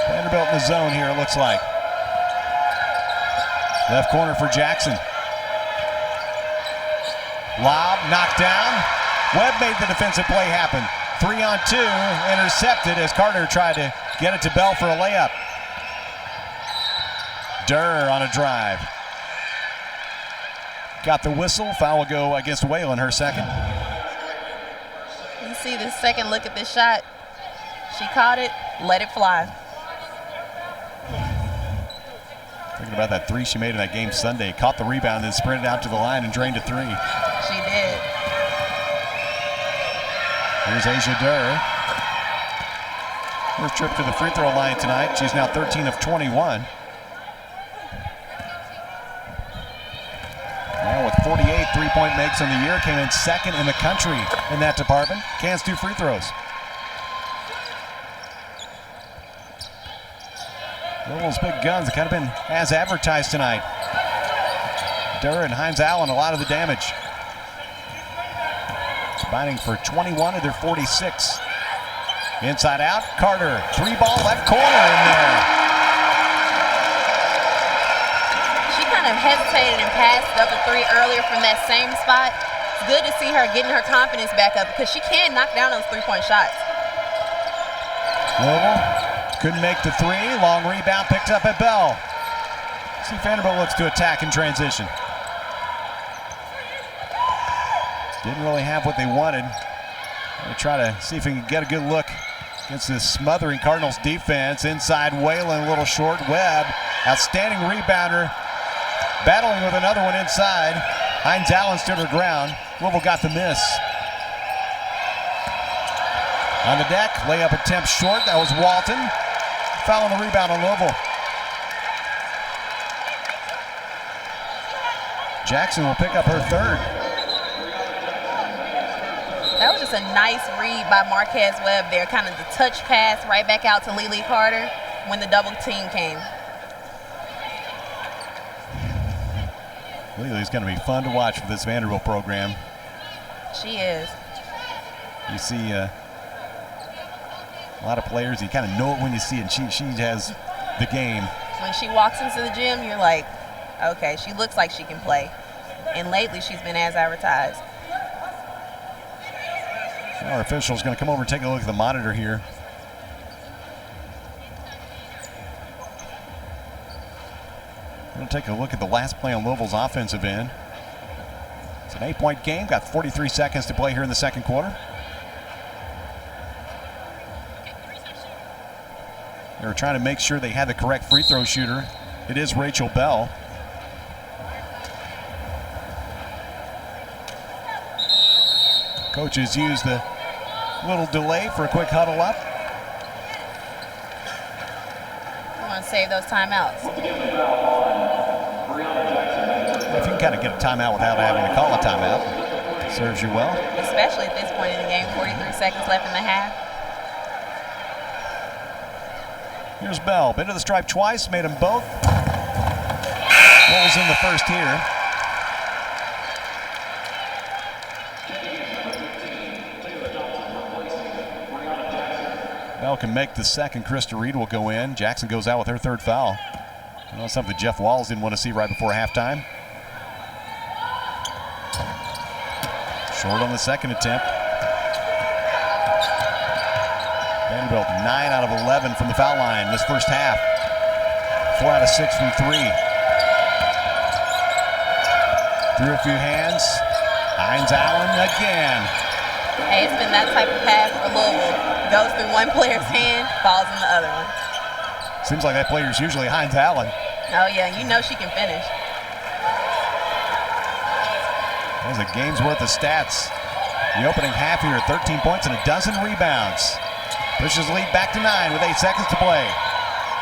Vanderbilt in the zone here, it looks like. Left corner for Jackson. Lob, knocked down. Webb made the defensive play happen. 3-on-2, intercepted as Carter tried to get it to Bell for a layup. Durr on a drive. Got the whistle. Foul will go against Whalen, her second. You see the second look at this shot. She caught it, let it fly. Thinking about that three she made in that game Sunday. Caught the rebound, then sprinted out to the line and drained a three. She did. Here's Asia Durr. First trip to the free throw line tonight. She's now 13 of 21. Now with 48 three-point makes on the year, came in second in the country in that department. Cans 2 free throws. Louisville's big guns have kind of been as advertised tonight. Durr and Hines Allen, a lot of the damage. Combining for 21 of their 46. Inside out, Carter, 3-ball left corner in there. She kind of hesitated and passed up a three earlier from that same spot. It's good to see her getting her confidence back up because she can knock down those three-point shots. Louisville couldn't make the three. Long rebound picked up at Bell. See, Vanderbilt looks to attack in transition. Didn't really have what they wanted. They try to see if we can get a good look against this smothering Cardinals defense. Inside Whalen, a little short. Webb, outstanding rebounder. Battling with another one inside. Hines Allen stood her ground. Louisville got the miss. On the deck, layup attempt short. That was Walton. Foul on the rebound on Louisville. Jackson will pick up her third. That was just a nice read by Marquez Webb there, kind of the touch pass right back out to Lily Carter when the double team came. Lily's going to be fun to watch for this Vanderbilt program. She is. You see a lot of players, you kind of know it when you see it. She has the game. When she walks into the gym, you're like, okay, she looks like she can play. And lately, she's been as advertised. Our official's going to come over and take a look at the monitor here. We'll take a look at the last play on Louisville's offensive end. It's an 8-point game. Got 43 seconds to play here in the second quarter. They were trying to make sure they had the correct free throw shooter. It is Rachel Bell. Coaches use the little delay for a quick huddle up. You want to save those timeouts. If you can kind of get a timeout without having to call a timeout, it serves you well. Especially at this point in the game, 43 seconds left in the half. Here's Bell. Been to the stripe twice, made them both. Rolls in the first here. Bell can make the second. Krista Reed will go in. Jackson goes out with her third foul. Well, something Jeff Walls didn't want to see right before halftime. Short on the second attempt. Vanderbilt 9 out of 11 from the foul line this first half. 4 out of 6 from 3. Through a few hands. Hines Allen again. Hey, it's been that type of pass for Louisville. Goes through one player's hand, falls in the other one. Seems like that player is usually Hines Allen. Oh, yeah, you know she can finish. There's a game's worth of stats. The opening half here, 13 points and a dozen rebounds. Pushes lead back to 9 with 8 seconds to play.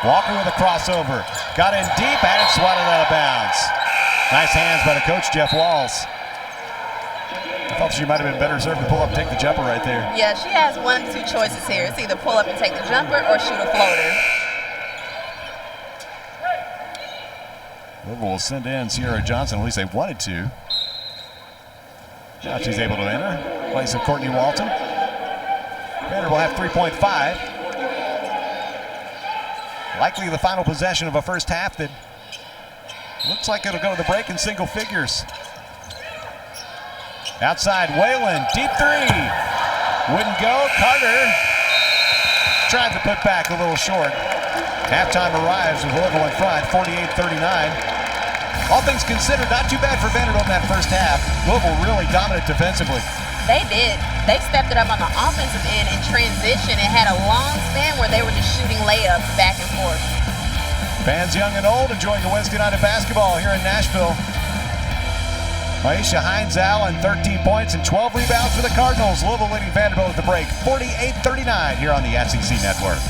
Walker with a crossover. Got in deep, had it swatted out of bounds. Nice hands by the coach, Jeff Walls. I thought she might have been better served to pull up and take the jumper right there. Yeah, she has one of two choices here. It's either pull up and take the jumper or shoot a floater. Louisville will send in Sierra Johnson, at least they wanted to. Now she's able to enter. Place of Courtney Walton. Vanderbilt will have 3.5. Likely the final possession of a first half that looks like it'll go to the break in single figures. Outside, Whalen, deep three. Wouldn't go. Carter tried to put back a little short. Halftime arrives with Louisville in front, 48-39. All things considered, not too bad for Vanderbilt in that first half. Louisville really dominant defensively. They did. They stepped it up on the offensive end in transition and had a long span where they were just shooting layups back and forth. Fans young and old enjoying the Wednesday night of basketball here in Nashville. Aisha Hines Allen, 13 points and 12 rebounds for the Cardinals. Louisville leading Vanderbilt at the break, 48-39 here on the SEC Network.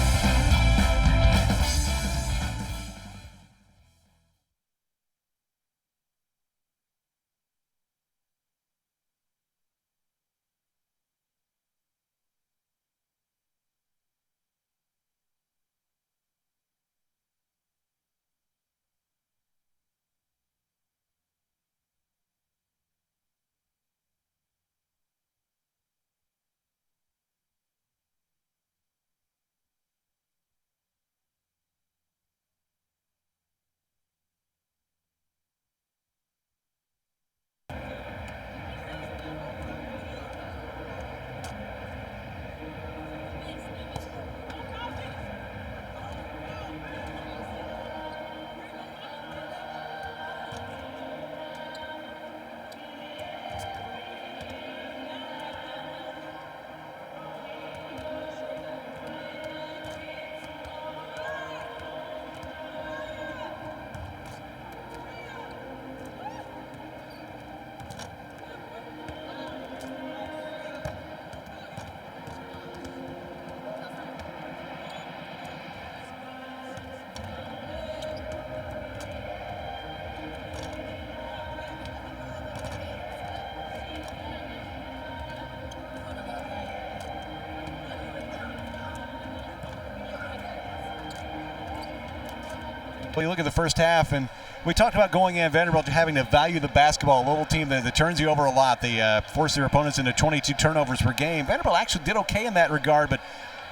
You look at the first half, and we talked about going in Vanderbilt having to value the basketball. A little team that turns you over a lot. They force their opponents into 22 turnovers per game. Vanderbilt actually did okay in that regard, but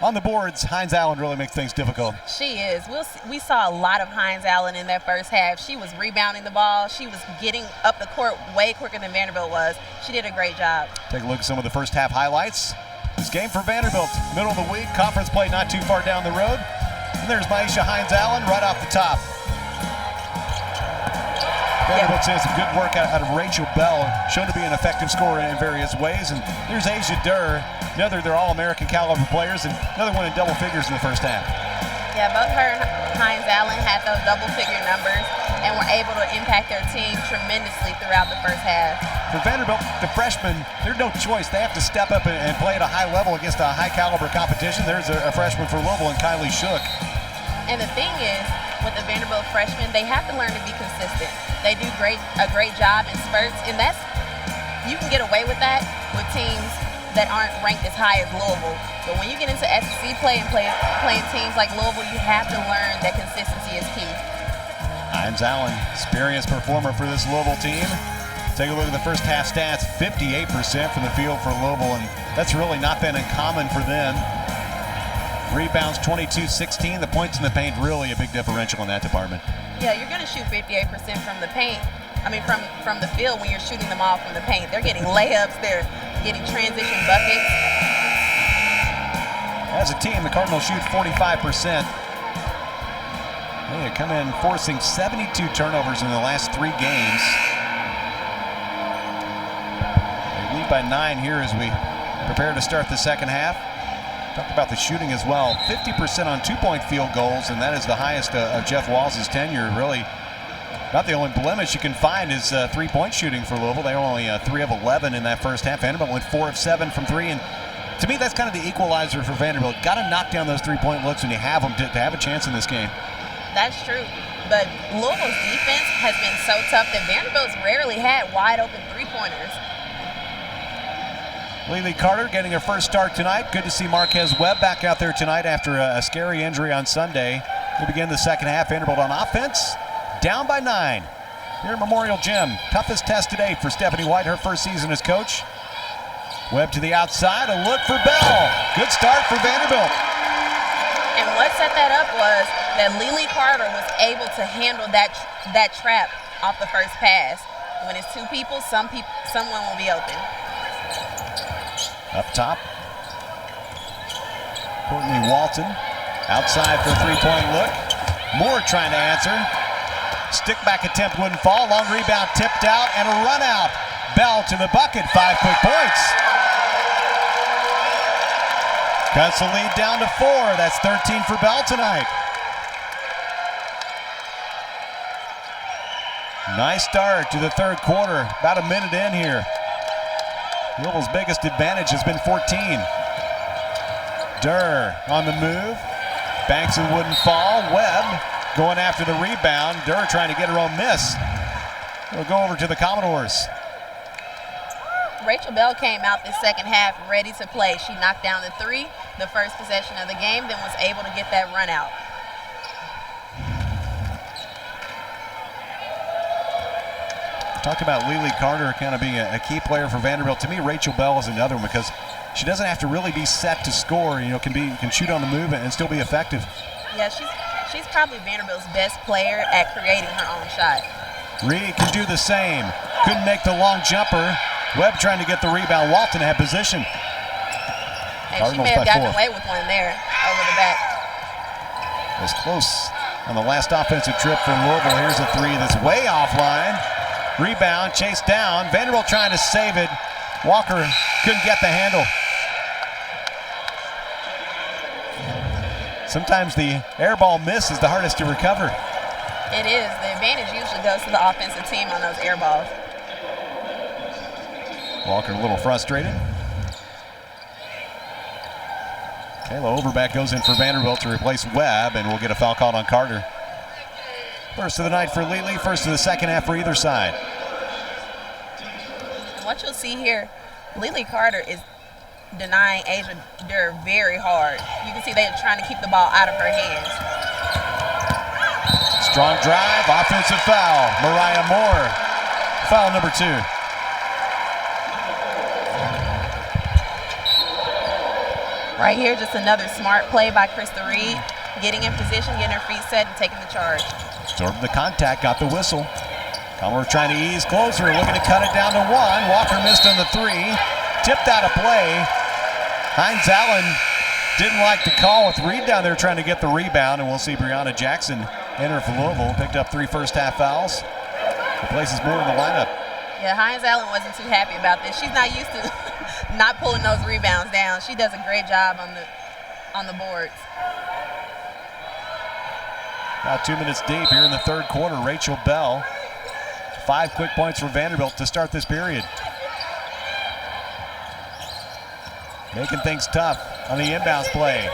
on the boards, Hines Allen really makes things difficult. She is. We saw a lot of Hines Allen in that first half. She was rebounding the ball. She was getting up the court way quicker than Vanderbilt was. She did a great job. Take a look at some of the first half highlights. This game for Vanderbilt, middle of the week, conference play not too far down the road. And there's Maisha Hines Allen right off the top. Vanderbilt seeing some good work out of Rachel Bell, shown to be an effective scorer in various ways. And there's Asia Durr, another, they're all-American caliber players, and another one in double figures in the first half. Yeah, both her and Hines Allen had those double-figure numbers and were able to impact their team tremendously throughout the first half. For Vanderbilt, the freshmen, there's no choice. They have to step up and play at a high level against a high-caliber competition. There's a freshman for Louisville, and Kylie Shook. And the thing is, with the Vanderbilt freshmen, they have to learn to be consistent. They do a great job in spurts, and you can get away with that with teams that aren't ranked as high as Louisville. But when you get into SEC play and playing teams like Louisville, you have to learn that consistency is key. Hines Allen, experienced performer for this Louisville team. Take a look at the first half stats, 58% from the field for Louisville, and that's really not been uncommon for them. Rebounds 22-16. The points in the paint really a big differential in that department. Yeah, you're going to shoot 58% from the paint. I mean, from the field when you're shooting them all from the paint. They're getting layups. They're getting transition buckets. As a team, the Cardinals shoot 45%. They come in forcing 72 turnovers in the last 3 games. They lead by 9 here as we prepare to start the second half. Talked about the shooting as well. 50% on 2-point field goals, and that is the highest of Jeff Walls' tenure. Really, about the only blemish you can find is 3-point shooting for Louisville. They were only 3 of 11 in that first half. Vanderbilt went 4 of 7 from 3, and to me, that's kind of the equalizer for Vanderbilt. Got to knock down those 3-point looks when you have them to have a chance in this game. That's true, but Louisville's defense has been so tough that Vanderbilt's rarely had wide-open three-pointers. Lily Carter getting her first start tonight. Good to see Marquez Webb back out there tonight after a scary injury on Sunday. We begin the second half. Vanderbilt on offense, down by 9. Here at Memorial Gym, toughest test to date for Stephanie White, her first season as coach. Webb to the outside, a look for Bell. Good start for Vanderbilt. And what set that up was that Lily Carter was able to handle that trap off the first pass. When it's 2 people, someone will be open. Up top, Courtney Walton, outside for a 3-point look. Moore trying to answer. Stick back attempt wouldn't fall. Long rebound tipped out and a run out. Bell to the bucket, 5 quick points. Cuts the lead down to 4. That's 13 for Bell tonight. Nice start to the third quarter. About a minute in here. Louisville's biggest advantage has been 14. Durr on the move. Banks and wouldn't fall. Webb going after the rebound. Durr trying to get her own miss. We'll go over to the Commodores. Rachel Bell came out this second half ready to play. She knocked down the 3, the first possession of the game, then was able to get that run out. Talked about Lily Carter kind of being a key player for Vanderbilt. To me, Rachel Bell is another one because she doesn't have to really be set to score. You know, can shoot on the move and still be effective. Yeah, she's probably Vanderbilt's best player at creating her own shot. Reed can do the same. Couldn't make the long jumper. Webb trying to get the rebound. Walton had position. And Cardinals she may have gotten away with one there over the back. It was close on the last offensive trip from Louisville. Here's a 3 that's way offline. Rebound, chased down. Vanderbilt trying to save it. Walker couldn't get the handle. Sometimes the air ball miss is the hardest to recover. It is. The advantage usually goes to the offensive team on those air balls. Walker a little frustrated. Kayla Overbeck goes in for Vanderbilt to replace Webb, and we'll get a foul called on Carter. First of the night for Lely, first of the second half for either side. And what you'll see here, Lily Carter is denying Asia Durr very hard. You can see they're trying to keep the ball out of her hands. Strong drive, offensive foul. Mariah Moore, foul number 2. Right here, just another smart play by Krista Reed, getting in position, getting her feet set, and taking the charge. Absorbed the contact, got the whistle. Commodore trying to ease closer, looking to cut it down to 1. Walker missed on the 3, tipped out of play. Hines Allen didn't like the call with Reed down there trying to get the rebound, and we'll see Brianna Jackson enter for Louisville. Picked up 3 first-half fouls. Replaces Moore in the lineup. Yeah, Hines Allen wasn't too happy about this. She's not used to not pulling those rebounds down. She does a great job on the boards. About 2 minutes deep here in the third quarter. Rachel Bell, 5 quick points for Vanderbilt to start this period. Making things tough on the inbounds play.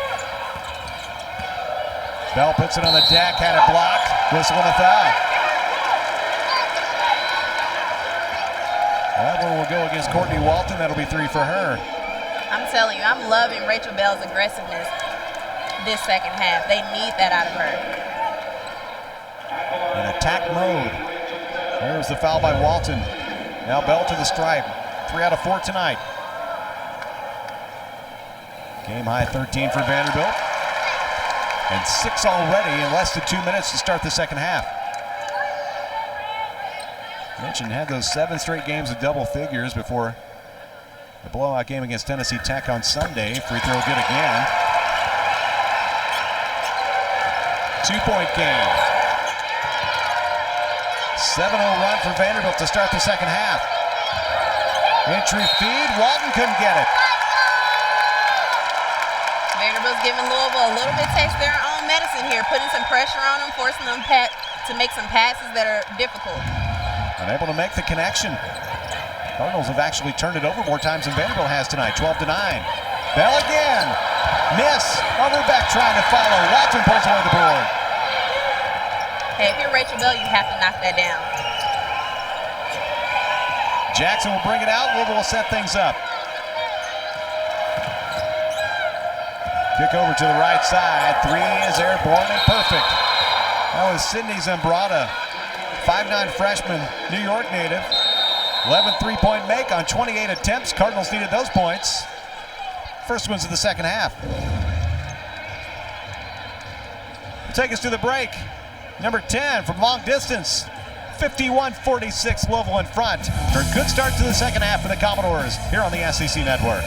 Bell puts it on the deck, had it blocked. Whistle and a foul. That one will go against Courtney Walton. That'll be 3 for her. I'm telling you, I'm loving Rachel Bell's aggressiveness this second half. They need that out of her. In attack mode. There's the foul by Walton. Now Bell to the stripe. 3 out of 4 tonight. Game high 13 for Vanderbilt. And 6 already in less than 2 minutes to start the second half. Mentioned had those 7 straight games of double figures before the blowout game against Tennessee Tech on Sunday. Free throw good again. 2-point game. 7-0 run for Vanderbilt to start the second half. Entry feed, Walton couldn't get it. Vanderbilt's giving Louisville a little bit taste of their own medicine here, putting some pressure on them, forcing them to make some passes that are difficult. Unable to make the connection. Cardinals have actually turned it over more times than Vanderbilt has tonight, 12-9. Bell again. Miss. Overbeck trying to follow. Walton pulls away the board. Hey, if you're Rachel Bell, you have to knock that down. Jackson will bring it out. Louisville will set things up. Kick over to the right side. 3 is airborne and perfect. That was Sydney Zambrata, 5'9" freshman, New York native. 11 3-point make on 28 attempts. Cardinals needed those points. First ones of the second half. Take us to the break. Number 10 from long distance. 51-46 Louisville in front. For a good start to the second half for the Commodores here on the SEC Network.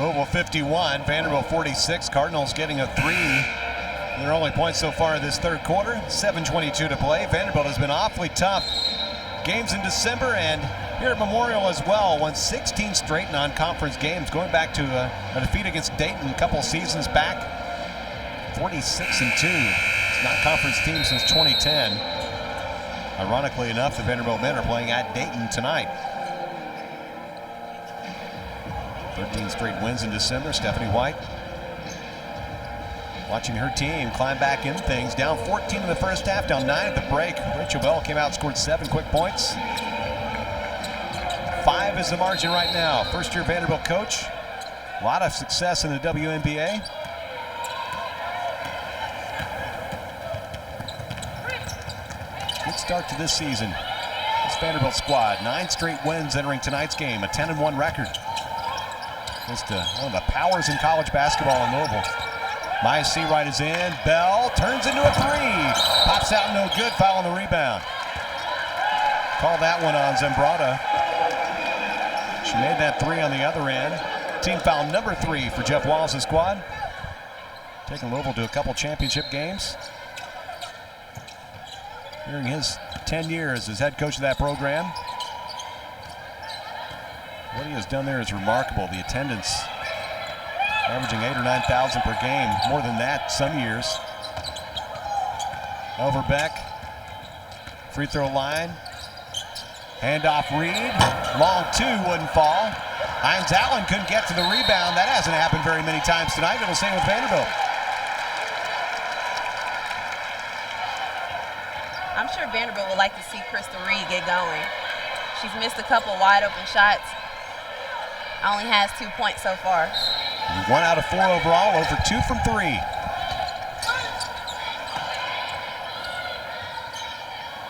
Louisville 51, Vanderbilt 46. Cardinals getting a 3. Their only points so far this third quarter. 7:22 to play. Vanderbilt has been awfully tough. Games in December and here at Memorial as well. Won 16 straight non-conference games, going back to a defeat against Dayton a couple seasons back. 46-2. It's not conference team since 2010. Ironically enough, the Vanderbilt men are playing at Dayton tonight. 13 straight wins in December. Stephanie White watching her team climb back in things. Down 14 in the first half, down 9 at the break. Rachel Bell came out and scored 7 quick points. 5 is the margin right now. First-year Vanderbilt coach. A lot of success in the WNBA. Good start to this season. This Vanderbilt squad, 9 straight wins entering tonight's game, a 10-1 record. Just one of the powers in college basketball in Louisville. Maya Seawright is in. Bell turns into a 3. Pops out, no good. Foul on the rebound. Call that one on Zambrata. She made that 3 on the other end. Team foul number 3 for Jeff Wallace's squad. Taking Louisville to a couple championship games. During his 10 years as head coach of that program. What he has done there is remarkable. The attendance averaging 8,000 or 9,000 per game. More than that some years. Overbeck. Free throw line. Handoff Reed. Long 2 wouldn't fall. Hines Allen couldn't get to the rebound. That hasn't happened very many times tonight. It'll stay with Vanderbilt. I'm sure Vanderbilt would like to see Krista Reed get going. She's missed a couple wide open shots. Only has 2 points so far. 1 out of 4 overall, over 2 from 3.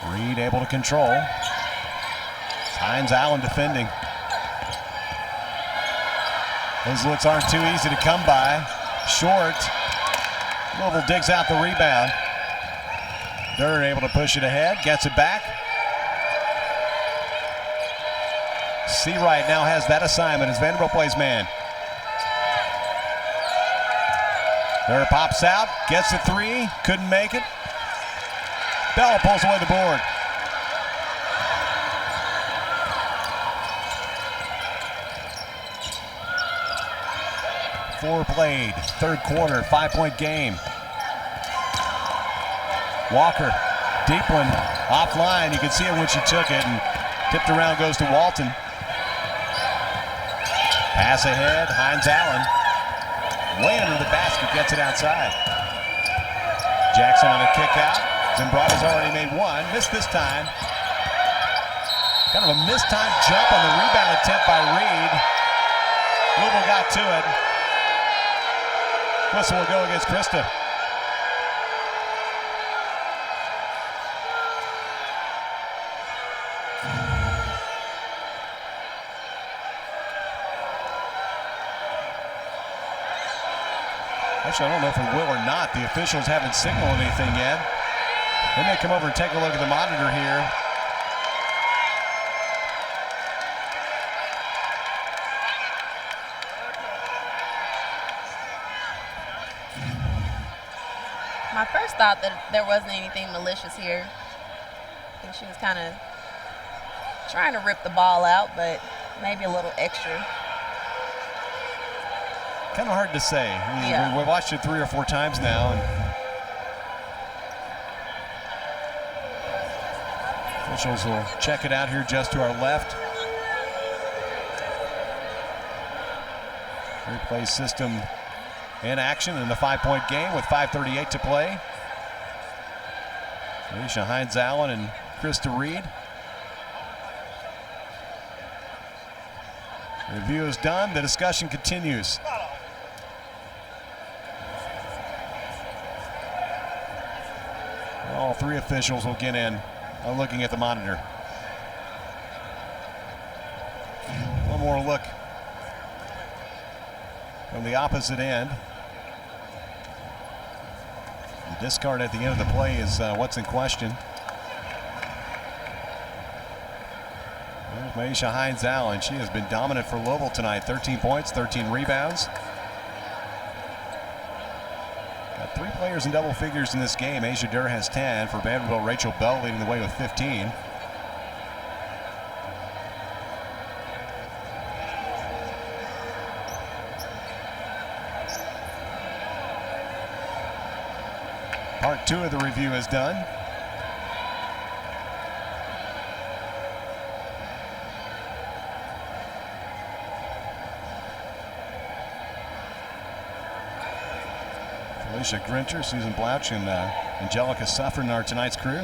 Reed able to control. Hines Allen defending. Those looks aren't too easy to come by. Short. Louisville digs out the rebound. They're able to push it ahead, gets it back. Seawright now has that assignment as Vanderbilt plays man. There pops out, gets the 3, couldn't make it. Bell pulls away the board. Four played, third quarter, 5-point game. Walker, deep one, offline. You can see it when she took it and tipped around, goes to Walton. Pass ahead, Hines Allen. Way under the basket, gets it outside. Jackson on a kick out. Zambrata's already made 1, missed this time. Kind of a mistimed jump on the rebound attempt by Reed. Louisville got to it. Whistle will go against Krista. Actually, I don't know if it will or not. The officials haven't signaled anything yet. They may come over and take a look at the monitor here. My first thought that there wasn't anything malicious here. I think she was kind of trying to rip the ball out, but maybe a little extra. Kind of hard to say. Yeah. We watched it 3 or 4 times now. And officials will check it out here just to our left. Replay system in action in the 5-point game with 5:38 to play. Alicia Hines Allen and Krista Reed. Review is done. The discussion continues. All 3 officials will get in looking at the monitor. One more look from the opposite end. The discard at the end of the play is what's in question. Maisha Hines-Allen, she has been dominant for Louisville tonight. 13 points, 13 rebounds. Got 3 players in double figures in this game. Asia Durr has 10. For Vanderbilt, Rachel Bell leading the way with 15. Part 2 of the review is done. Felicia Grincher, Susan Blouch, and Angelica Suffern are tonight's crew.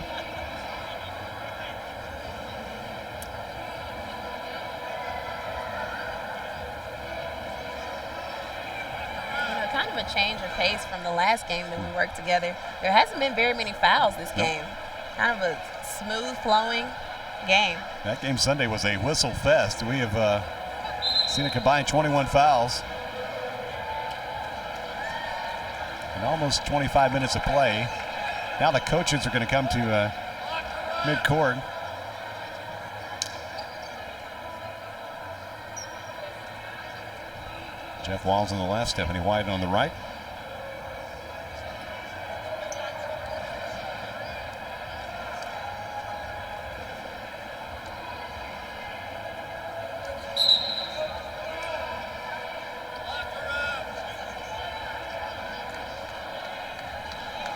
Kind of a change of pace from the last game that we worked together. There hasn't been very many fouls this game. Kind of a smooth flowing game. That game Sunday was a whistle fest. We have seen a combined 21 fouls in almost 25 minutes of play. Now the coaches are going to come to midcourt. Jeff Walls on the left, Stephanie White on the right.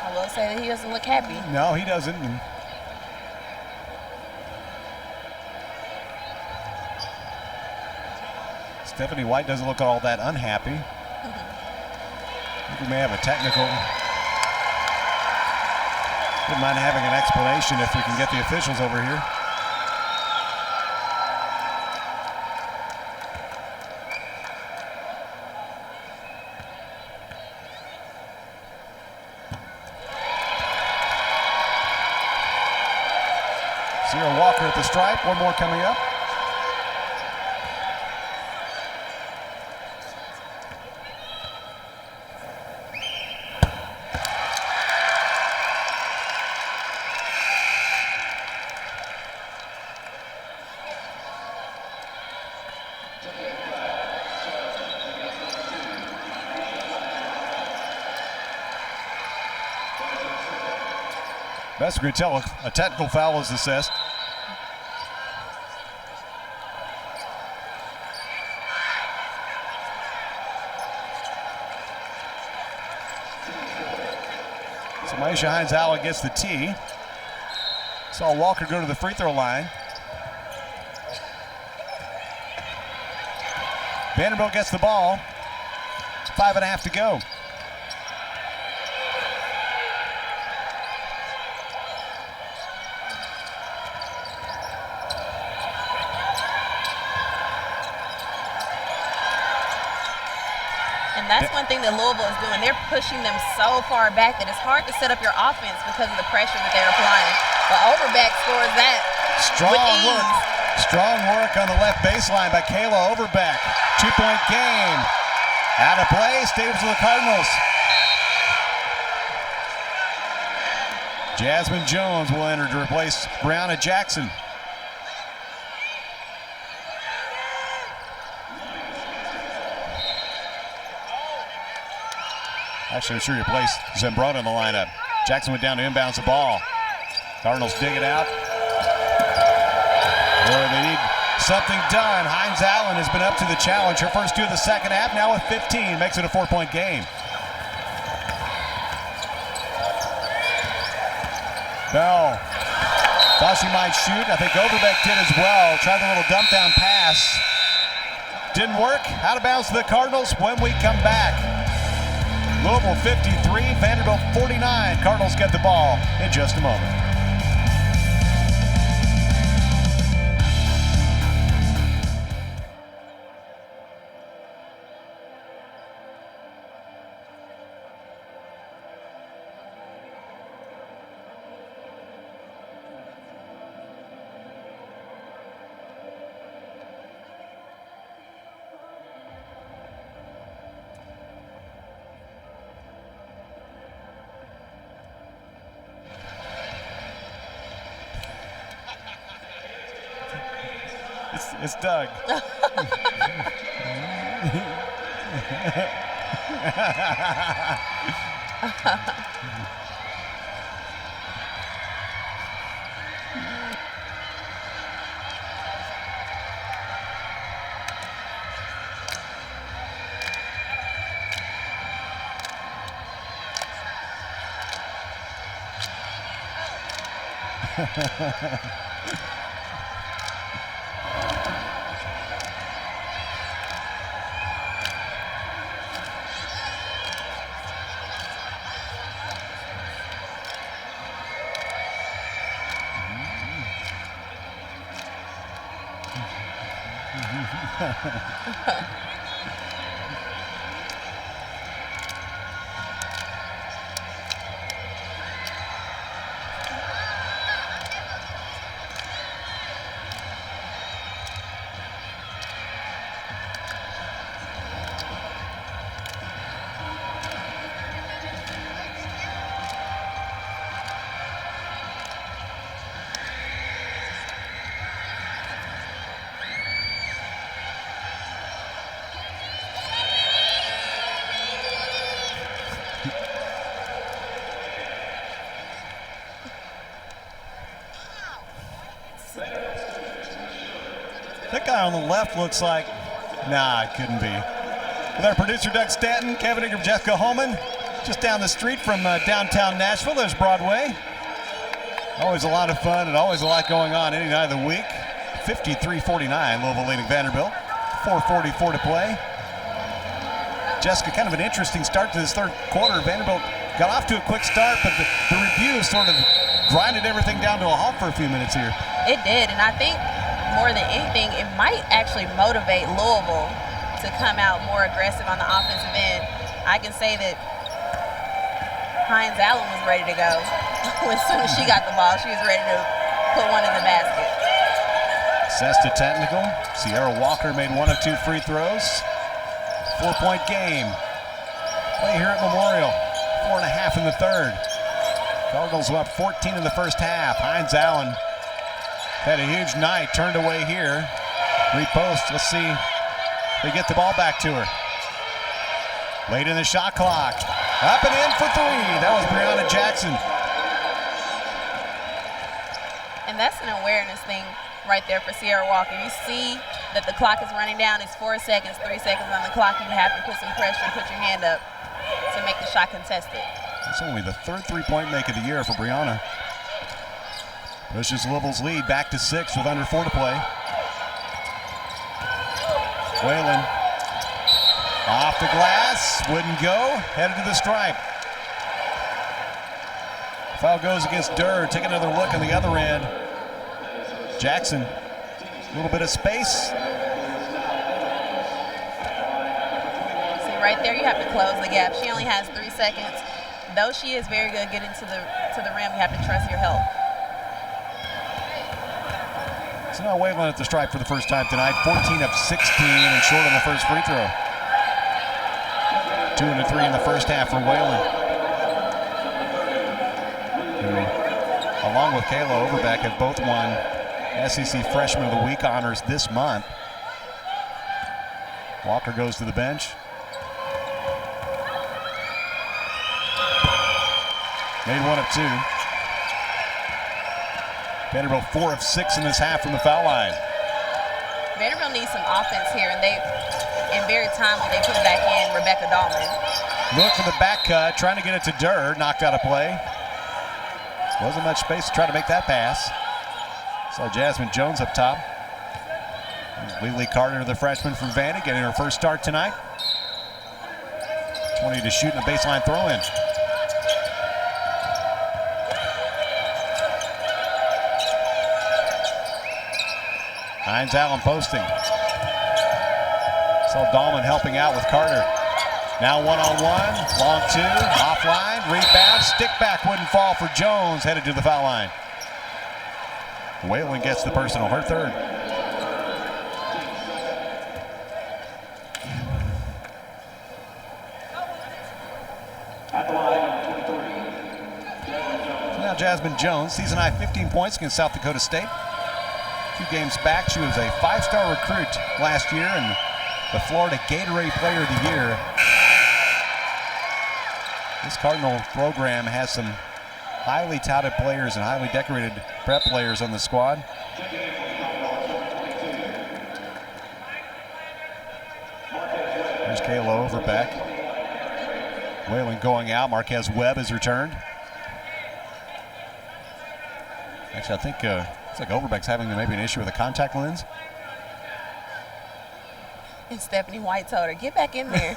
I will say that he doesn't look happy. No, he doesn't. Stephanie White doesn't look all that unhappy. I think we may have a technical. Wouldn't mind having an explanation if we can get the officials over here. Sierra Walker at the stripe. One more coming up. Best we can tell, a technical foul is assessed. So Maisha Hines-Allen gets the tee. Saw Walker go to the free throw line. Vanderbilt gets the ball. 5.5 to go. And that's one thing that Louisville is doing. They're pushing them so far back that it's hard to set up your offense because of the pressure that they're applying. But Overbeck scores that with ease. Strong work on the left baseline by Kayla Overbeck. 2-point game. Out of play, stays with the Cardinals. Jasmine Jones will enter to replace Brianna Jackson. Actually, I'm sure you placed Zambrano in the lineup. Jackson went down to inbounds the ball. Cardinals dig it out. Boy, they need something done. Hines-Allen has been up to the challenge. Her first 2 of the second half, now with 15. Makes it a 4-point game. Bell thought she might shoot. I think Overbeck did as well. Tried a little dump down pass. Didn't work. Out of bounds to the Cardinals when we come back. Louisville 53, Vanderbilt 49. Cardinals get the ball in just a moment. It's Doug. That guy on the left looks like, nah, it couldn't be. With our producer, Doug Stanton, Kevin Ingram, Jessica Holman, just down the street from downtown Nashville, there's Broadway. Always a lot of fun and always a lot going on any night of the week. 53-49, Louisville leading Vanderbilt. 4:44 to play. Jessica, kind of an interesting start to this third quarter. Vanderbilt got off to a quick start, but the review sort of grinded everything down to a halt for a few minutes here. It did, and I think more than anything, it might actually motivate Louisville to come out more aggressive on the offensive end. I can say that Hines Allen was ready to go. As soon as she got the ball, she was ready to put one in the basket. Sesta technical. Sierra Walker made 1 of 2 free throws. 4-point game. Play here at Memorial. 4.5 in the third. Cardinals were up 14 in the first half. Hines Allen had a huge night, turned away here. Repost, let's see if they get the ball back to her. Late in the shot clock. Up and in for 3. That was Brianna Jackson. And that's an awareness thing right there for Sierra Walker. You see that the clock is running down. It's 4 seconds, 3 seconds on the clock. You have to put some pressure, put your hand up to make the shot contested. It's only the third 3-point make of the year for Brianna. Pushes Louisville's lead back to 6 with under 4 to play. Whalen off the glass, wouldn't go, headed to the stripe. Foul goes against Durr. Take another look on the other end. Jackson, a little bit of space. See, right there, you have to close the gap. She only has 3 seconds. Though she is very good getting to the rim, you have to trust your help. So now Whalen at the stripe for the first time tonight. 14 of 16 and short on the first free throw. 2 and 3 in the first half for Whalen. Along with Kayla Overbeck, have both won SEC Freshman of the Week honors this month. Walker goes to the bench. Made 1 of 2. Vanderbilt 4 of 6 in this half from the foul line. Vanderbilt needs some offense here, and very timely they put it back in Rebecca Dahlman. Look for the back cut, trying to get it to Durr, knocked out of play. Wasn't much space to try to make that pass. Saw Jasmine Jones up top. Lily Carter, the freshman from Vandy, getting her first start tonight. 20 to shoot and a baseline throw in. Hines Allen posting. Saw Dahlman helping out with Carter. Now 1-on-1, long 2, offline, rebound, stick back wouldn't fall for Jones, headed to the foul line. Whalen gets the personal, her third. So now Jasmine Jones, season high 15 points against South Dakota State. few games back, she was a 5-star recruit last year and the Florida Gatorade Player of the Year. This Cardinal program has some highly touted players and highly decorated prep players on the squad. There's Kayla Overbeck. Whalen going out. Marquez Webb has returned. Actually, I think it's like Overbeck's having maybe an issue with a contact lens. And Stephanie White told her, get back in there.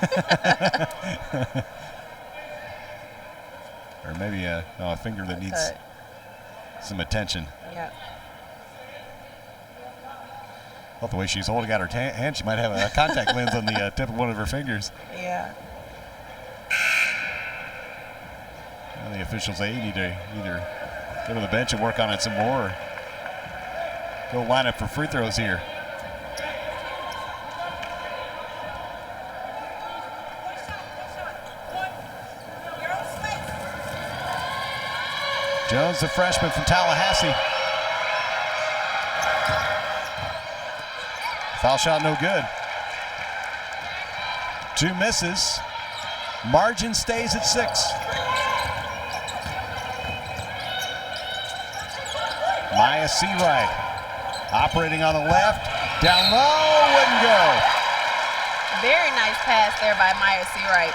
Or maybe a finger that needs some attention. Yeah. Well, the way she's holding out her hand, she might have a contact lens on the tip of one of her fingers. Yeah. Well, the officials say you need to either go to the bench and work on it some more or go line up for free throws here. Jones, the freshman from Tallahassee. Foul shot no good. 2 misses. Margin stays at 6. Maya Seawright operating on the left. Down low, wouldn't go. Very nice pass there by Maya Seawright.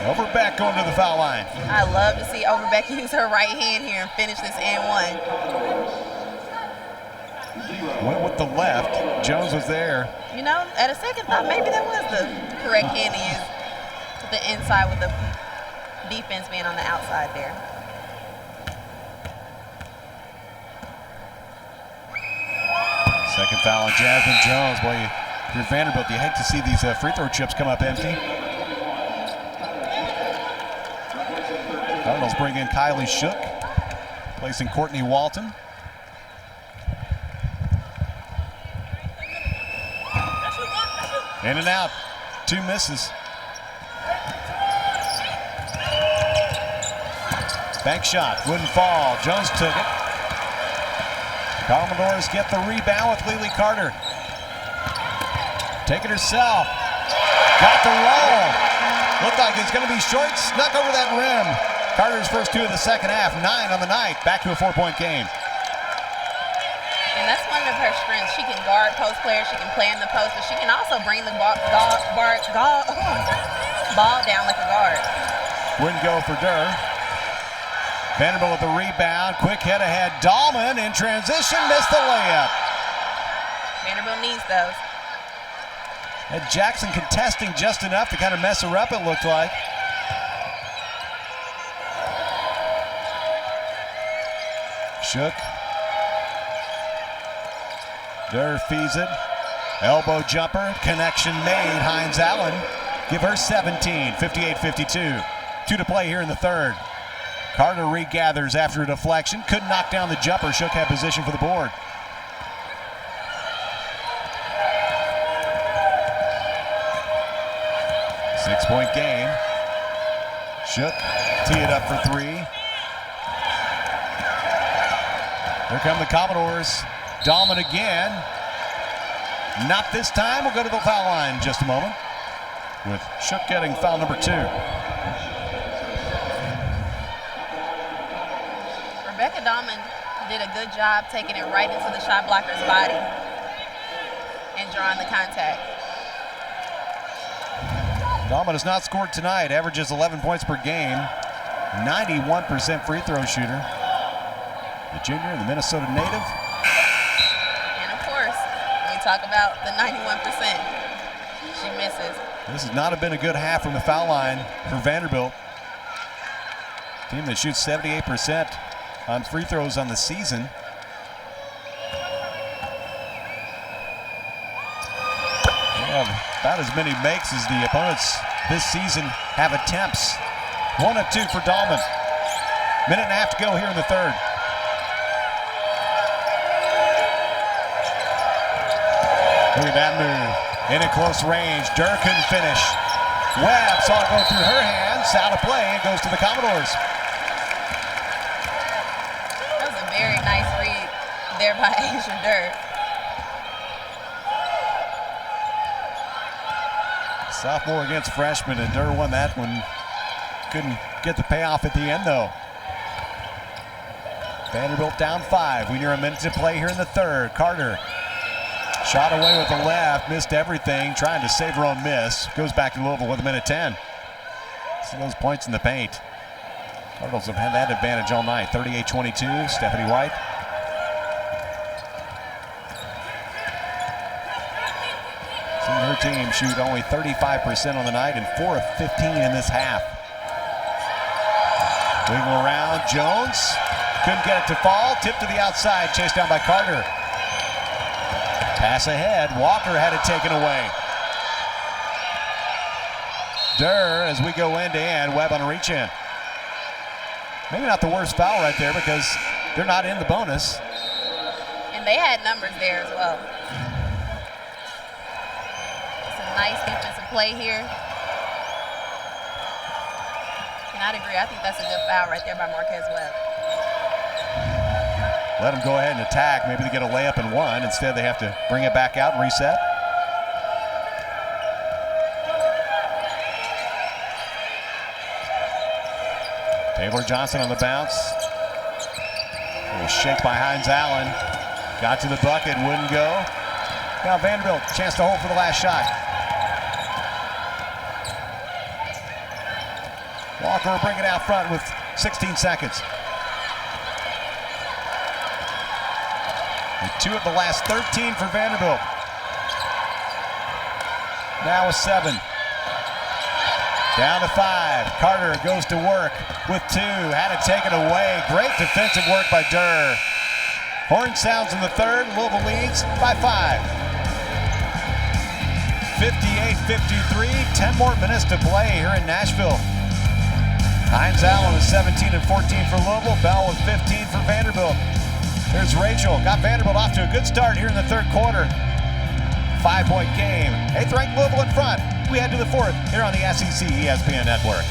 Overbeck going to the foul line. I love to see Overbeck use her right hand here and finish this and one. Went with the left. Jones was there. You know, at a second thought, maybe that was the correct hand to use. With the inside with the defense being on the outside there. Second foul on Jasmine Jones. Boy, if you're Vanderbilt, you hate to see these free throw chips come up empty. Cardinals bring in Kylie Shook, placing Courtney Walton. In and out, 2 misses. Bank shot, wouldn't fall. Jones took it. Commodores get the rebound with Lily Carter. Take it herself. Got the roll. Looked like it's going to be short. Snuck over that rim. Carter's first 2 of the second half. 9 on the night. Back to a 4-point game. And that's one of her strengths. She can guard post players. She can play in the post, but she can also bring the ball down like a guard. Wouldn't go for Durr. Vanderbilt with the rebound. Quick head ahead. Dahlman in transition. Missed the layup. Vanderbilt needs those. And Jackson contesting just enough to kind of mess her up, it looked like. Shook. Durr feeds it. Elbow jumper. Connection made. Hines Allen. Give her 17. 58-52. 2 to play here in the third. Carter regathers after a deflection. Couldn't knock down the jumper. Shook had position for the board. Six-point game. Shook. Tee it up for 3. Here come the Commodores. Dahlman again. Not this time. We'll go to the foul line in just a moment, with Shook getting foul number 2. Rebecca Dahlman did a good job taking it right into the shot blocker's body and drawing the contact. Dahlman has not scored tonight. Averages 11 points per game. 91% free throw shooter. The junior and the Minnesota native. And of course, when we talk about the 91%, she misses. This has not been a good half from the foul line for Vanderbilt. Team that shoots 78% on free throws on the season. They have about as many makes as the opponents this season have attempts. 1 of 2 for Dahlman. Minute and a half to go here in the third. Look at that move. In at close range. Durr couldn't finish. Webb saw it go through her hands. Out of play. It goes to the Commodores. That was a very nice read there by Asia Durr. Sophomore against freshman, and Durr won that one. Couldn't get the payoff at the end, though. Vanderbilt down 5. We near a minute to play here in the third. Carter shot away with the left, missed everything, trying to save her own miss. Goes back to Louisville with a minute 10. See those points in the paint. Cardinals have had that advantage all night. 38-22, Stephanie White. Seeing her team shoot only 35% on the night and 4 of 15 in this half. Wiggle around, Jones. Couldn't get it to fall. Tip to the outside, chased down by Carter. Pass ahead, Walker had it taken away. Durr, as we go end to end, Webb on a reach in. Maybe not the worst foul right there because they're not in the bonus. And they had numbers there as well. It's a nice defensive play here. And I'd agree, I think that's a good foul right there by Marquez Webb. Let them go ahead and attack. Maybe they get a layup and one. Instead, they have to bring it back out and reset. Taylor Johnson on the bounce. A little shake by Hines Allen. Got to the bucket, wouldn't go. Now Vanderbilt, chance to hold for the last shot. Walker will bring it out front with 16 seconds. And 2 of the last 13 for Vanderbilt. Now a 7. Down to 5. Carter goes to work with 2. Had it taken away. Great defensive work by Durr. Horn sounds in the third. Louisville leads by 5. 58-53. 10 more minutes to play here in Nashville. Hines Allen with 17 and 14 for Louisville. Bell with 15 for Vanderbilt. There's Rachel. Got Vanderbilt off to a good start here in the third quarter. 5-point game. 8th ranked Louisville in front. We head to the 4th here on the SEC ESPN Network.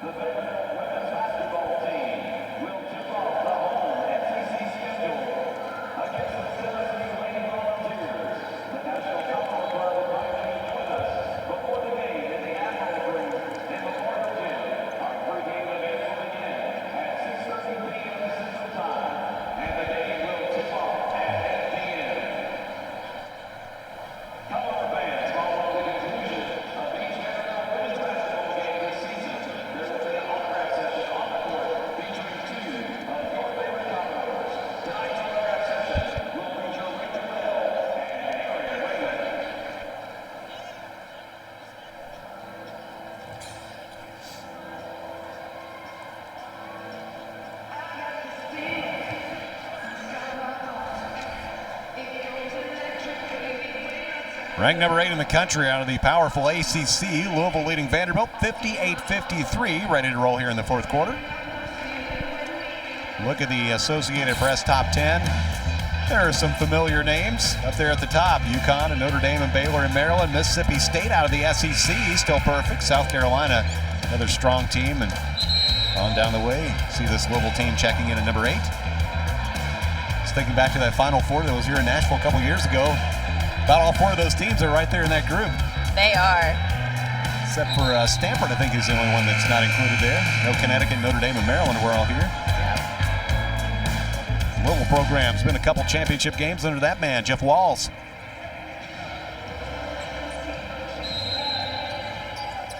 The Vanderbilt women's basketball team will tip off the home SEC schedule against the Tennessee Lady Volunteers. The National Football Club invites you to join us before the game in the Admiral Room in Memorial Gym. Our pregame event will begin at 6:30 p.m. Central Time, and the game will tip off at 8 p.m. Come on, fans, follow the conclusion of each Vanderbilt women's basketball game this season. There will be an autograph session on the court featuring 2 of your favorite Commodores. Tonight's autograph session will feature Rachel Bell and Aaron Raymond. Ranked number 8 in the country out of the powerful ACC. Louisville leading Vanderbilt 58-53. Ready to roll here in the fourth quarter. Look at the Associated Press top 10. There are some familiar names up there at the top. UConn and Notre Dame and Baylor and Maryland. Mississippi State out of the SEC, still perfect. South Carolina, another strong team. And on down the way, see this Louisville team checking in at number 8. Just thinking back to that Final Four that was here in Nashville a couple years ago. About all 4 of those teams are right there in that group. They are. Except for Stanford, I think is the only one that's not included there. No Connecticut, Notre Dame, and Maryland were all here. Louisville program's been a couple championship games under that man, Jeff Walls.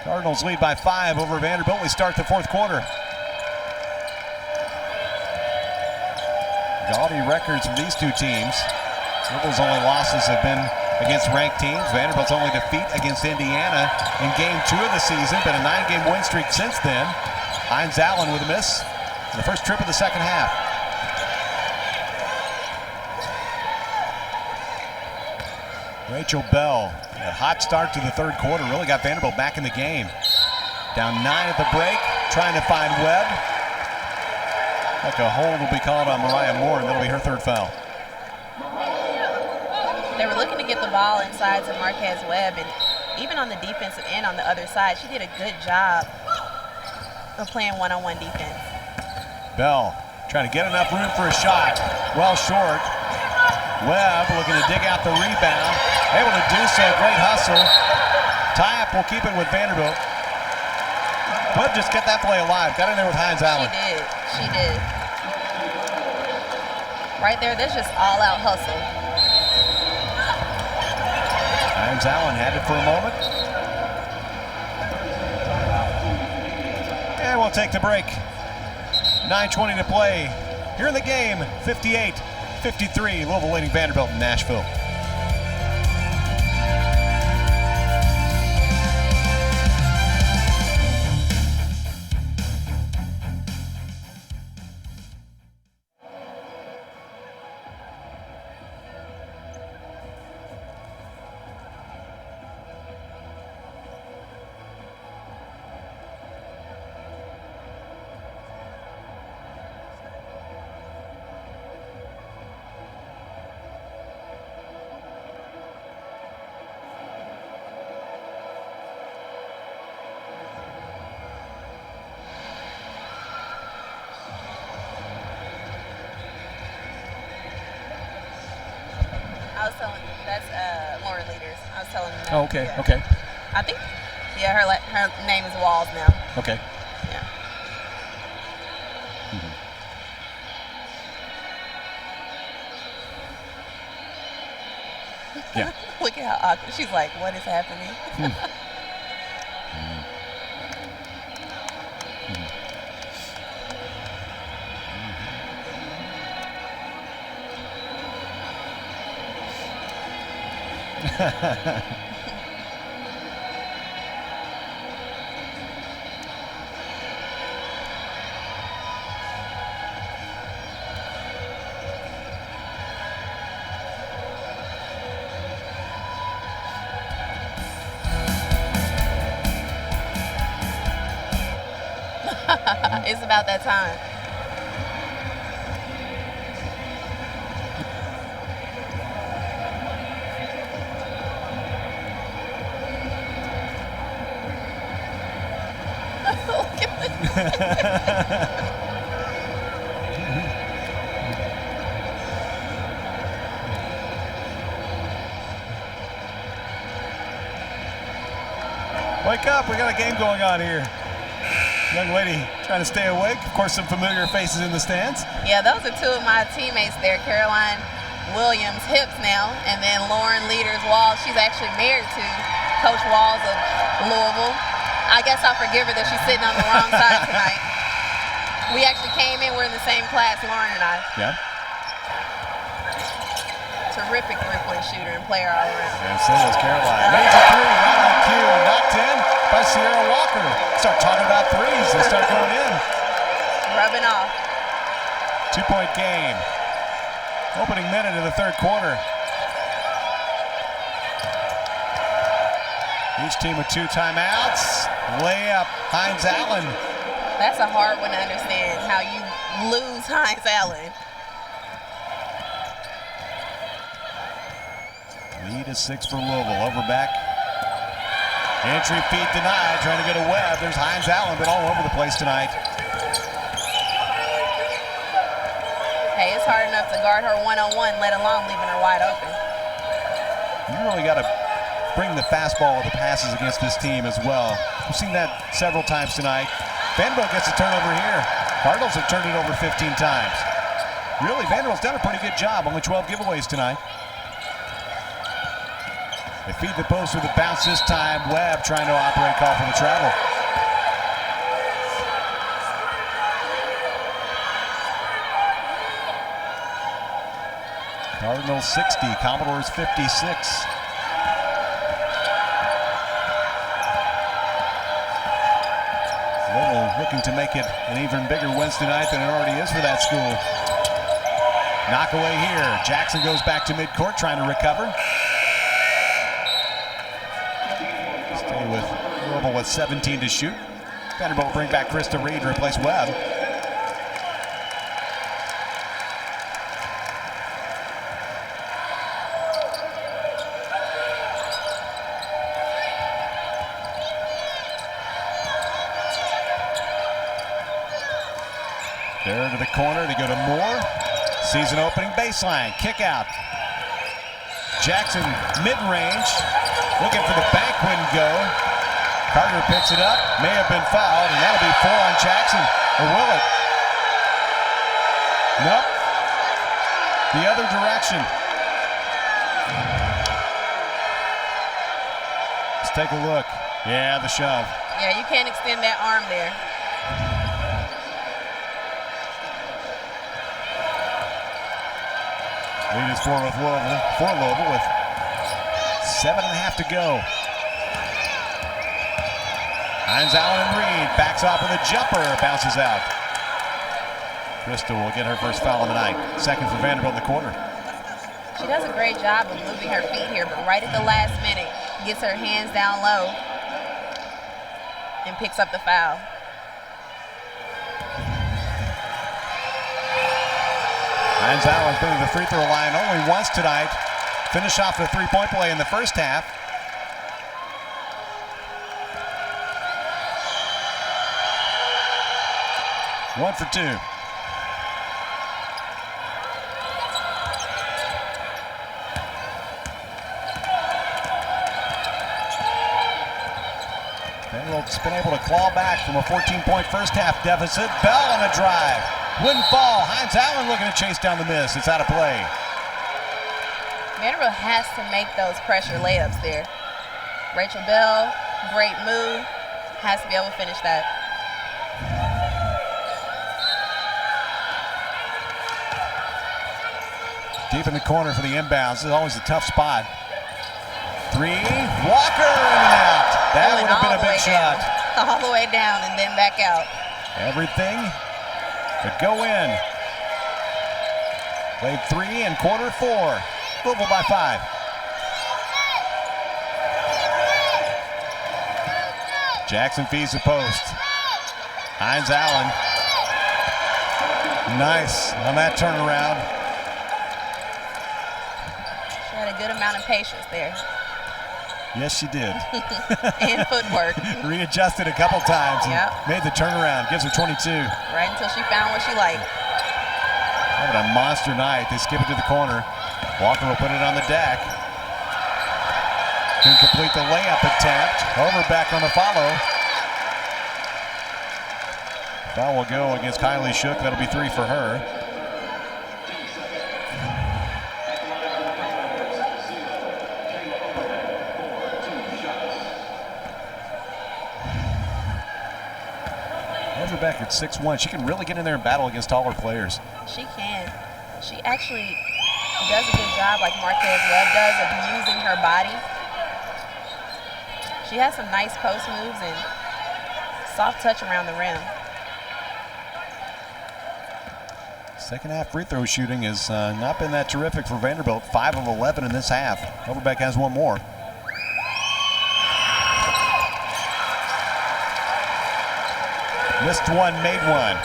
Cardinals lead by 5 over Vanderbilt. We start the fourth quarter. Gaudy records for these two teams. Louisville's only losses have been against ranked teams. Vanderbilt's only defeat against Indiana in game 2 of the season, but a 9-game win streak since then. Hines Allen with a miss in the first trip of the second half. Rachel Bell, a hot start to the third quarter, really got Vanderbilt back in the game. Down 9 at the break, trying to find Webb. Like a hold will be called on Mariah Moore, and that'll be her third foul. They were looking to get the ball inside to Marquez Webb, and even on the defensive end on the other side, she did a good job of playing one-on-one defense. Bell trying to get enough room for a shot. Well short. Webb looking to dig out the rebound. Able to do so. Great hustle. Tie-up will keep it with Vanderbilt. Webb just kept that play alive. Got in there with Hines Allen. She did. Right there, there's just all-out hustle. Hines Allen had it for a moment. And we'll take the break. 9:20 to play. Here in the game, 58-53. Louisville leading Vanderbilt in Nashville. Oh, okay, yeah. Okay. I think, yeah, her name is Walls now. Okay. Yeah. Yeah. Look at how awkward. She's like, what is happening? It's about that time. Wake up, we got a game going on here. Young lady trying to stay awake. Of course, some familiar faces in the stands. Yeah, those are two of my teammates there. Caroline Williams Hips now, and then Lauren Leaders Walls. She's actually married to Coach Walls of Louisville. I guess I'll forgive her that she's sitting on the wrong side tonight. We actually came in, we're in the same class, Lauren and I. Yeah. Terrific three-point shooter and player all around. And so is Caroline. Leads a three, right on cue, knocked in by Sierra Walker. Start talking about threes, they start going in. Rubbing off. 2-point game. Opening minute of the third quarter. Each team with 2 timeouts. Layup, Hines Allen. That's a hard one to understand, how you lose Hines Allen. Lead is 6 for Louisville. Over back. Entry feed denied. Trying to get a Webb. There's Hines Allen, but all over the place tonight. Hey, it's hard enough to guard her one-on-one, let alone leaving her wide open. You really got to bring the fastball to the passes against this team as well. We've seen that several times tonight. Vanderbilt gets a turnover here. Cardinals have turned it over 15 times. Really, Vanderbilt's done a pretty good job. Only 12 giveaways tonight. They feed the post with a bounce this time. Webb trying to operate, call for the travel. Cardinals 60, Commodores 56. Louisville looking to make it an even bigger Wednesday night than it already is for that school. Knock away here. Jackson goes back to midcourt trying to recover. Stay with Louisville with 17 to shoot. Vanderbilt will bring back Krista Reed to replace Webb. There to the corner, they go to Moore. Season opening baseline, kick out. Jackson mid-range, looking for the bank, wouldn't go. Carter picks it up, may have been fouled, and that'll be 4 on Jackson, or will it? Nope, the other direction. Let's take a look. Yeah, the shove. Yeah, you can't extend that arm there. Lead is for Louisville with 7.5 to go. Hines, Allen, and Reed backs off with a jumper, bounces out. Krista will get her first foul of the night. Second for Vanderbilt in the quarter. She does a great job of moving her feet here, but right at the last minute, gets her hands down low and picks up the foul. Hines Allen's been to the free throw line only once tonight. Finish off the three-point play in the first half. One for 2. Vanderbilt's been able to claw back from a 14-point first half deficit. Bell on a drive. Wouldn't fall. Hines Allen looking to chase down the miss. It's out of play. Vanderbilt has to make those pressure layups there. Rachel Bell, great move. Has to be able to finish that. Deep in the corner for the inbounds. This is always a tough spot. 3, Walker in and out. That would have been a big shot. All the way down and then back out. Everything to go in. Played 3 in quarter 4. Louisville by 5. Jackson feeds the post. Hines Allen. Nice on that turnaround. She had a good amount of patience there. Yes, she did. And footwork. Readjusted a couple times and made the turnaround. Gives her 22. Right until she found what she liked. Having a monster night. They skip it to the corner. Walker will put it on the deck. Can complete the layup attempt. Over back on the follow. Foul will go against Kylie Shook. That'll be 3 for her. Back at 6'1", she can really get in there and battle against taller players. She can. She actually does a good job, like Marquez Webb does, of using her body. She has some nice post moves and soft touch around the rim. Second half free throw shooting has not been that terrific for Vanderbilt. 5 of 11 in this half. Overbeck has one more. Missed one, made one.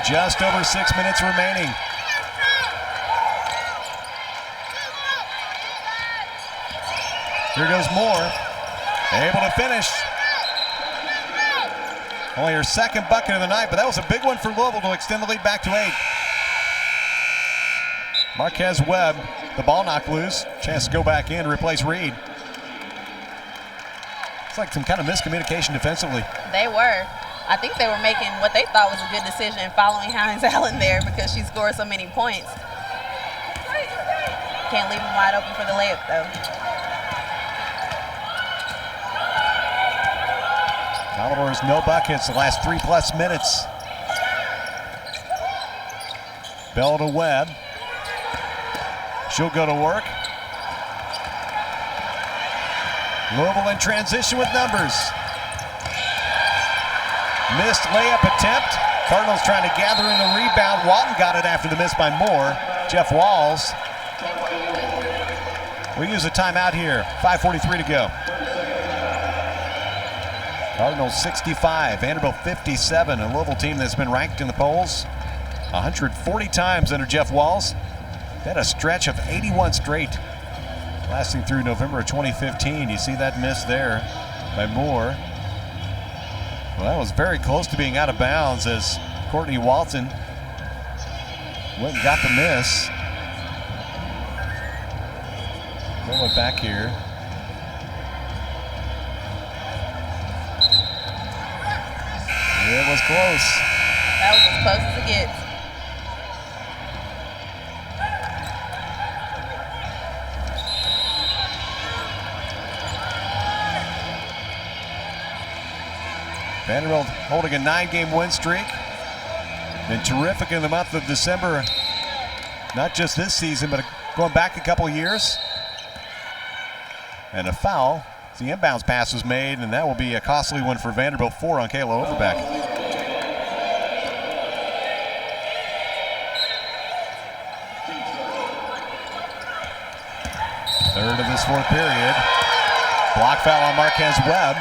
Just over 6 minutes remaining. Here goes Moore. Able to finish. Only her second bucket of the night, but that was a big one for Louisville to extend the lead back to 8. Marquez Webb The ball knocked loose. Chance to go back in to replace Reed. It's like some kind of miscommunication defensively. They were. I think they were making what they thought was a good decision following Hines Allen there because she scored so many points. Can't leave them wide open for the layup, though. Commodores no buckets the last 3+ minutes. Bell to Webb. She'll go to work. Louisville in transition with numbers. Missed layup attempt. Cardinals trying to gather in the rebound. Walton got it after the miss by Moore. Jeff Walls. We use a timeout here. 5:43 to go. Cardinals 65, Vanderbilt 57. A Louisville team that's been ranked in the polls 140 times under Jeff Walls. They had a stretch of 81 straight, lasting through November of 2015. You see that miss there by Moore. Well, that was very close to being out of bounds as Courtney Walton went and got the miss. Roll it back here. It was close. That was as close as it gets. Vanderbilt holding a 9-game win streak. Been terrific in the month of December. Not just this season, but going back a couple years. And a foul. The inbounds pass was made, and that will be a costly one for Vanderbilt. 4 on Kayla Overbeck. Third of this fourth period. Block foul on Marquez Webb.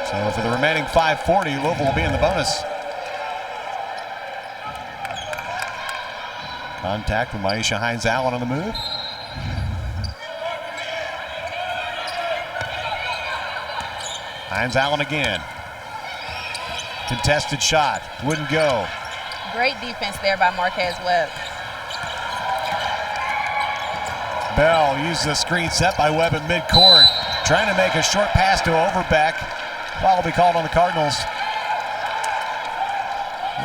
So for the remaining 5:40, Louisville will be in the bonus. Contact with Maisha Hines Allen on the move. Hines Allen again. Contested shot. Wouldn't go. Great defense there by Marquez Webb. Bell uses a screen set by Webb at midcourt. Trying to make a short pass to Overbeck. Foul will be called on the Cardinals.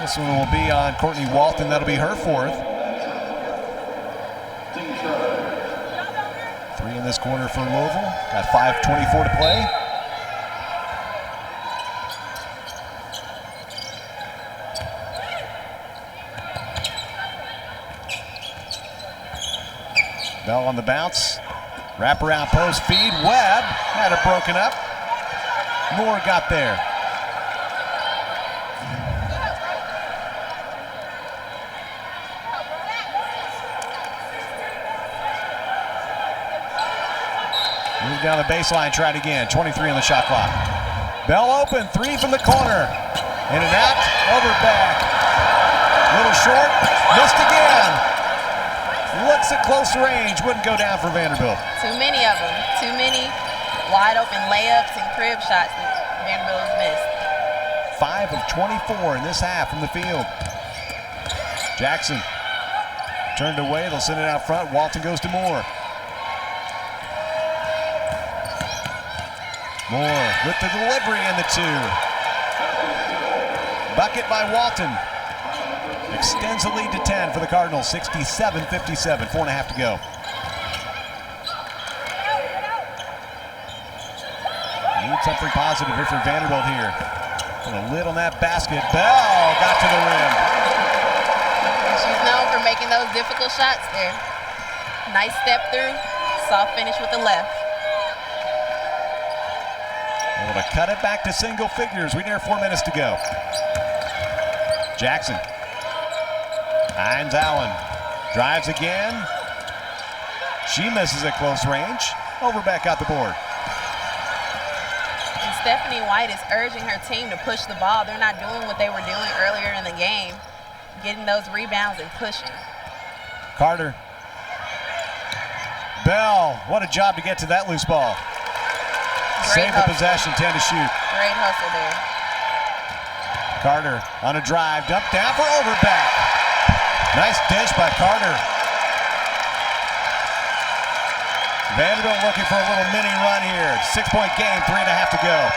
This one will be on Courtney Walton. That'll be her 4th. 3 in this corner for Louisville. Got 5:24 to play. Bell on the bounce. Wraparound post feed. Webb had it broken up. Moore got there. Move down the baseline, try it again. 23 on the shot clock. Bell open, 3 from the corner. In and out, Overbeck. Little short, missed again. Looks at close range, wouldn't go down for Vanderbilt. Too many of them. Too many wide open layups and crib shots that Vanderbilt has missed. 5 of 24 in this half from the field. Jackson turned away, they'll send it out front. Walton goes to Moore. Moore with the delivery and the 2. Bucket by Walton. Extends the lead to 10 for the Cardinals. 67-57, 4.5 to go. Need something positive here for Vanderbilt here. Put a lid on that basket. Bell got to the rim. She's known for making those difficult shots there. Nice step through, soft finish with the left. Able to cut it back to single figures. We near 4 minutes to go. Jackson. Hines Allen drives again. She misses at close range. Overbeck got the board. And Stephanie White is urging her team to push the ball. They're not doing what they were doing earlier in the game, getting those rebounds and pushing. Carter. Bell, what a job to get to that loose ball. Great Save the hustle. possession, 10 to shoot. Great hustle there. Carter on a drive, dumped down for Overbeck. Nice dish by Carter. Vanderbilt looking for a little mini run here. 6-point game, 3.5 to go.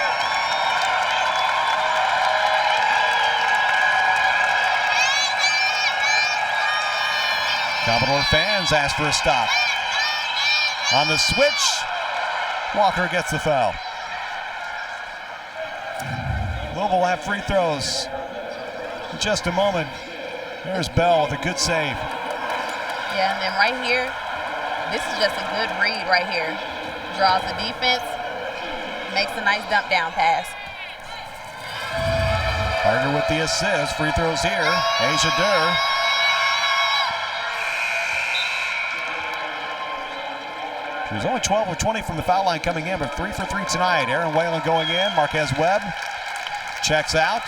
Commodore fans ask for a stop. On the switch, Walker gets the foul. Louisville will have free throws in just a moment. There's Bell with a good save. Yeah, and then right here, this is just a good read right here. Draws the defense, makes a nice dump down pass. Carter with the assist. Free throws here. Asia Durr. She was only 12 of 20 from the foul line coming in, but 3 for 3 tonight. Aaron Whalen going in. Marquez Webb checks out.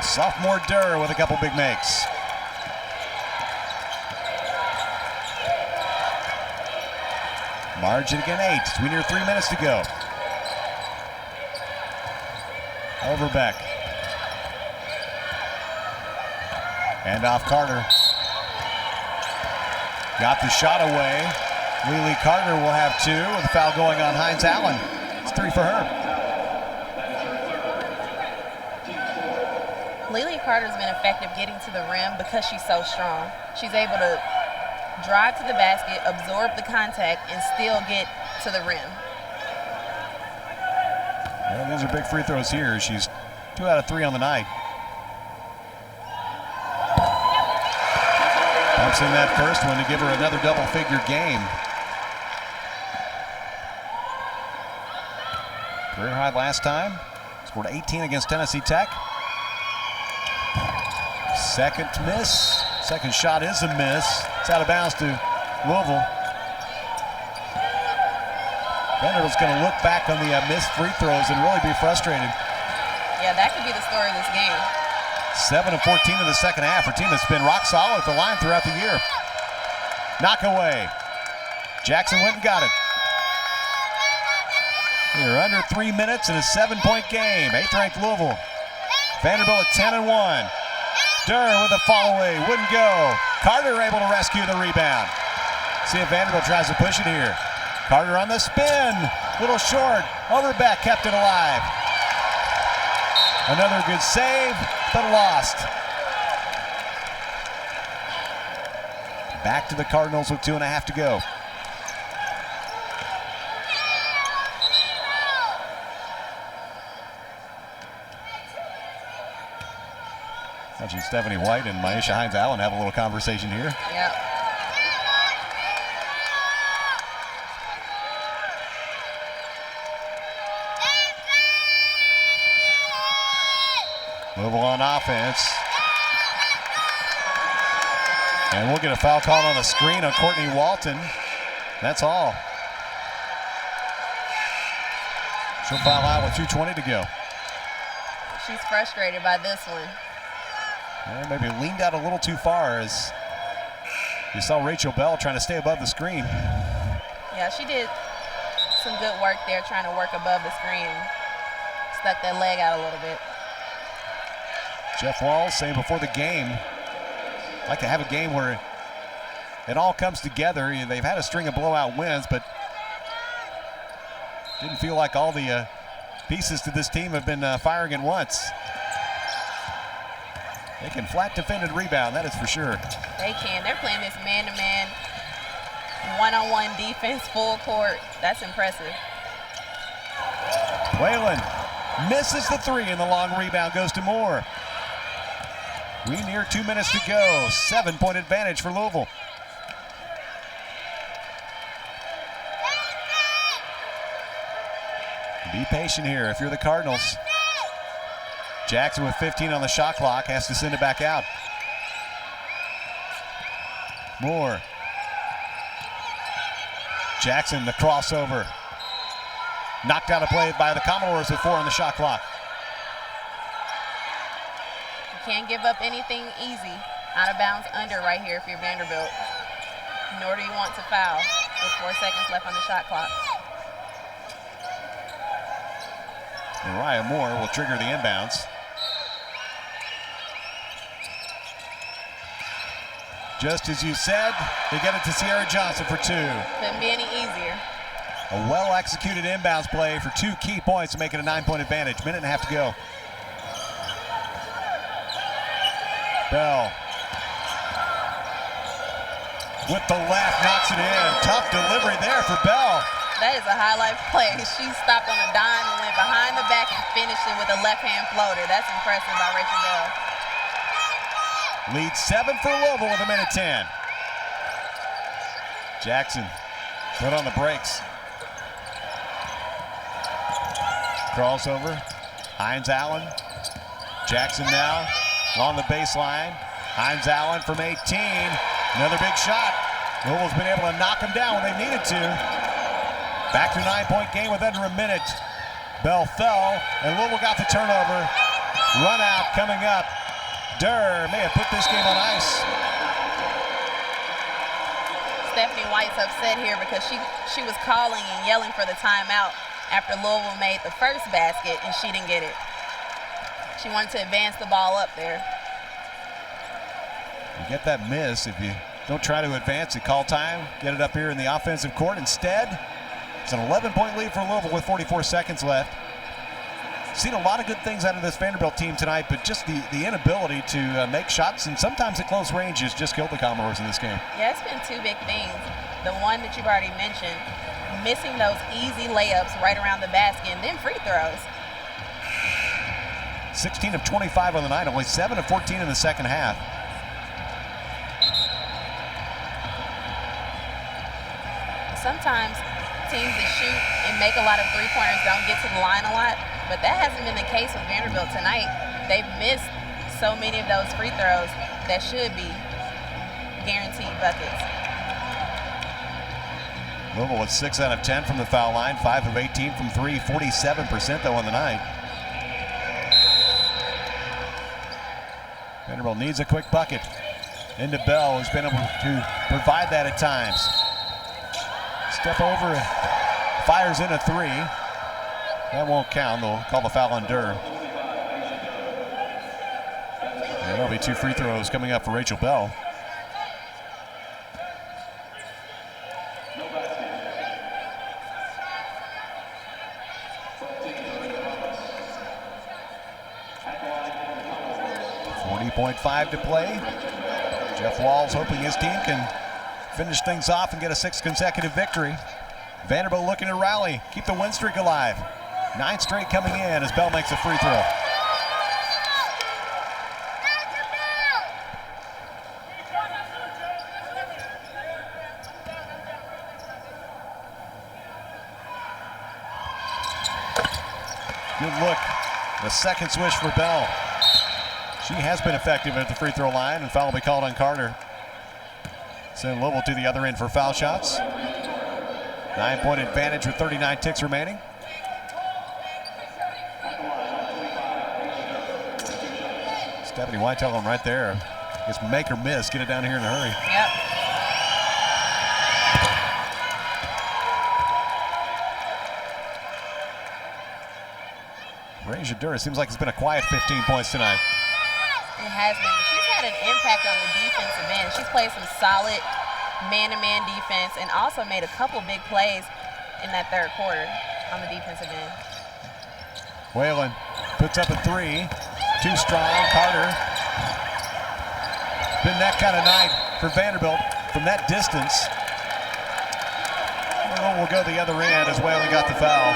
Sophomore Durr with a couple big makes. Margin again 8. We near 3 minutes to go. Overbeck. Hand off Carter. Got the shot away. Lily Carter will have 2 with a foul going on Hines Allen. It's 3 for her. Lily Carter's been effective getting to the rim because she's so strong. She's able to drive to the basket, absorb the contact, and still get to the rim. Well, these are big free throws here. She's 2 out of 3 on the night. Pumps in that first one to give her another double-figure game. Career high last time. Scored 18 against Tennessee Tech. Second miss. Second shot is a miss. It's out of bounds to Louisville. Vanderbilt's going to look back on the missed free throws and really be frustrated. Yeah, that could be the story of this game. 7 of 14 in the second half. Her team has been rock solid at the line throughout the year. Knock away. Jackson went and got it. We're under 3 minutes in a 7-point game. 8th-ranked Louisville. Vanderbilt at 10-1. Durr with a fall away, wouldn't go. Carter able to rescue the rebound. See if Vanderbilt tries to push it here. Carter on the spin, little short. Overbeck kept it alive. Another good save, but lost. Back to the Cardinals with 2.5 to go. Watching Stephanie White and Myesha Hines-Allen have a little conversation here. Yep. Louisville on offense. And we'll get a foul called on the screen on Courtney Walton. That's all. She'll foul out with 2:20 to go. She's frustrated by this one. And maybe leaned out a little too far as you saw Rachel Bell trying to stay above the screen. Yeah, she did some good work there trying to work above the screen. Stuck that leg out a little bit. Jeff Walls saying before the game, like to have a game where it all comes together. They've had a string of blowout wins, but didn't feel like all the pieces to this team have been firing at once. They can flat defend and rebound, that is for sure. They can. They're playing this man-to-man, one-on-one defense, full court. That's impressive. Whalen misses the 3, and the long rebound goes to Moore. We near 2 minutes to go. 7-point advantage for Louisville. Be patient here if you're the Cardinals. Jackson with 15 on the shot clock has to send it back out. Moore. Jackson, the crossover. Knocked out a play by the Commodores with 4 on the shot clock. You can't give up anything easy. Out of bounds under right here if you're Vanderbilt. Nor do you want to foul with 4 seconds left on the shot clock. Mariah Moore will trigger the inbounds. Just as you said, they get it to Sierra Johnson for 2. Couldn't be any easier. A well-executed inbounds play for 2 key points to make it a 9-point advantage. Minute and a half to go. Bell with the left, knocks it in. Tough delivery there for Bell. That is a highlight play. She stopped on a dime and went behind the back and finished it with a left-hand floater. That's impressive by Rachel Bell. Lead 7 for Louisville with a minute 10. Jackson put on the brakes. Crossover. Hines Allen. Jackson now on the baseline. Hines Allen from 18. Another big shot. Louisville's been able to knock him down when they needed to. Back to a 9-point game with under a minute. Bell fell, and Louisville got the turnover. Run out coming up. Durr may have put this game on ice. Stephanie White's upset here because she was calling and yelling for the timeout after Louisville made the first basket and she didn't get it. She wanted to advance the ball up there. You get that miss if you don't try to advance it. Call time, get it up here in the offensive court. Instead, it's an 11-point lead for Louisville with 44 seconds left. Seen a lot of good things out of this Vanderbilt team tonight, but just the inability to make shots and sometimes at close ranges just killed the Commodores in this game. Yeah, it's been 2 big things. The one that you've already mentioned, missing those easy layups right around the basket, and then free throws. 16 of 25 on the night, only 7 of 14 in the second half. Sometimes teams that shoot and make a lot of three-pointers don't get to the line a lot, but that hasn't been the case with Vanderbilt tonight. They've missed so many of those free throws that should be guaranteed buckets. Louisville with 6 out of 10 from the foul line, 5 of 18 from 3, 47% though on the night. Vanderbilt needs a quick bucket. Into Bell, who's been able to provide that at times. Step over, fires in a 3. That won't count. They'll call the foul on Durr. And there'll be 2 free throws coming up for Rachel Bell. .5 to play. Jeff Walls hoping his team can finish things off and get a 6th consecutive victory. Vanderbilt looking to rally, keep the win streak alive. 9 straight coming in as Bell makes a free throw. Good look. The second swish for Bell. She has been effective at the free throw line, and foul will be called on Carter. Send Louisville to the other end for foul shots. 9-point advantage with 39 ticks remaining. Stephanie White telling them right there, just make or miss, get it down here in a hurry. Yep. Rachel Durr seems like it's been a quiet 15 points tonight. It has been. She's had an impact on the defensive end. She's played some solid man-to-man defense and also made a couple big plays in that third quarter on the defensive end. Whalen puts up a 3. Too strong. Carter. Been that kind of night for Vanderbilt from that distance. We'll go the other end as Whalen got the foul.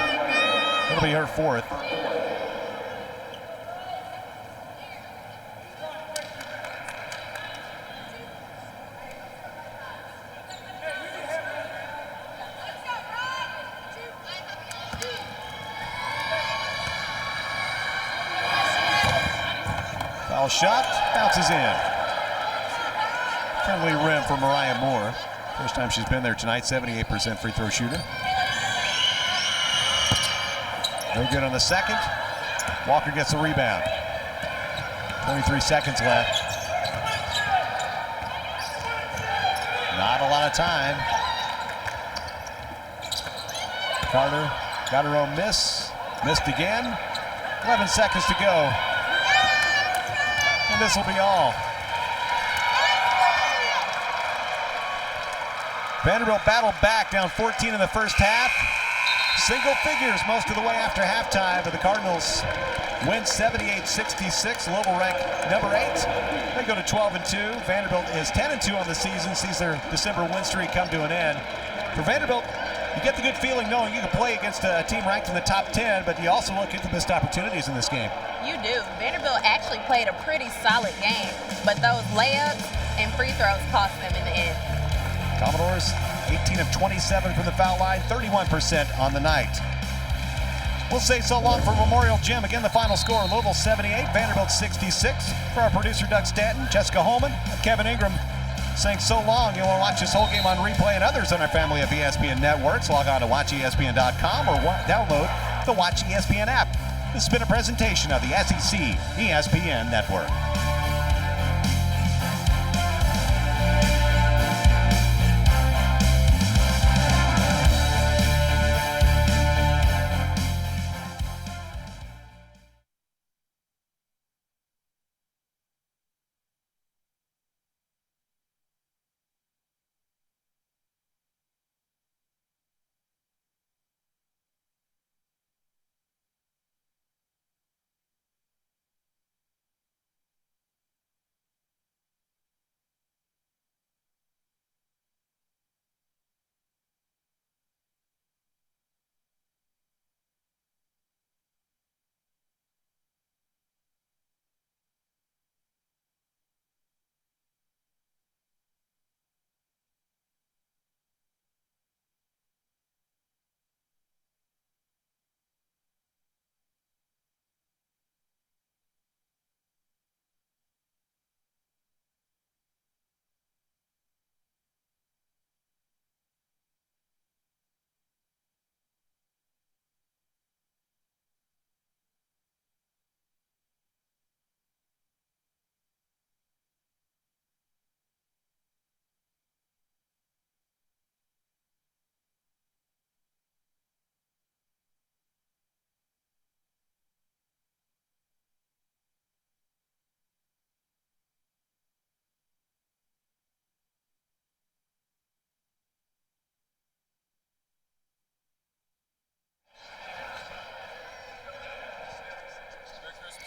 It'll be her 4th. Foul shot, bounces in. Friendly rim for Mariah Moore. First time she's been there tonight, 78% free throw shooter. No good on the second. Walker gets the rebound. 23 seconds left. Not a lot of time. Carter got her own miss. Missed again. 11 seconds to go. And this will be all. Vanderbilt battled back, down 14 in the first half. Single figures most of the way after halftime, but the Cardinals win 78-66. Louisville ranked number 8. They go to 12-2. Vanderbilt is 10-2 on the season, sees their December win streak come to an end. For Vanderbilt, you get the good feeling knowing you can play against a team ranked in the top 10, but you also look at the missed opportunities in this game. You do. Vanderbilt actually played a pretty solid game, but those layups and free throws cost them in the end. Commodores 18 of 27 from the foul line, 31% on the night. We'll say so long for Memorial Gym. Again, the final score, Louisville 78, Vanderbilt 66. For our producer, Doug Stanton, Jessica Holman, and Kevin Ingram saying so long. You'll want to watch this whole game on replay and others on our family of ESPN networks. Log on to watchespn.com or download the Watch ESPN app. This has been a presentation of the SEC ESPN Network.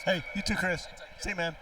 Hey, you too, Chris. See you, man.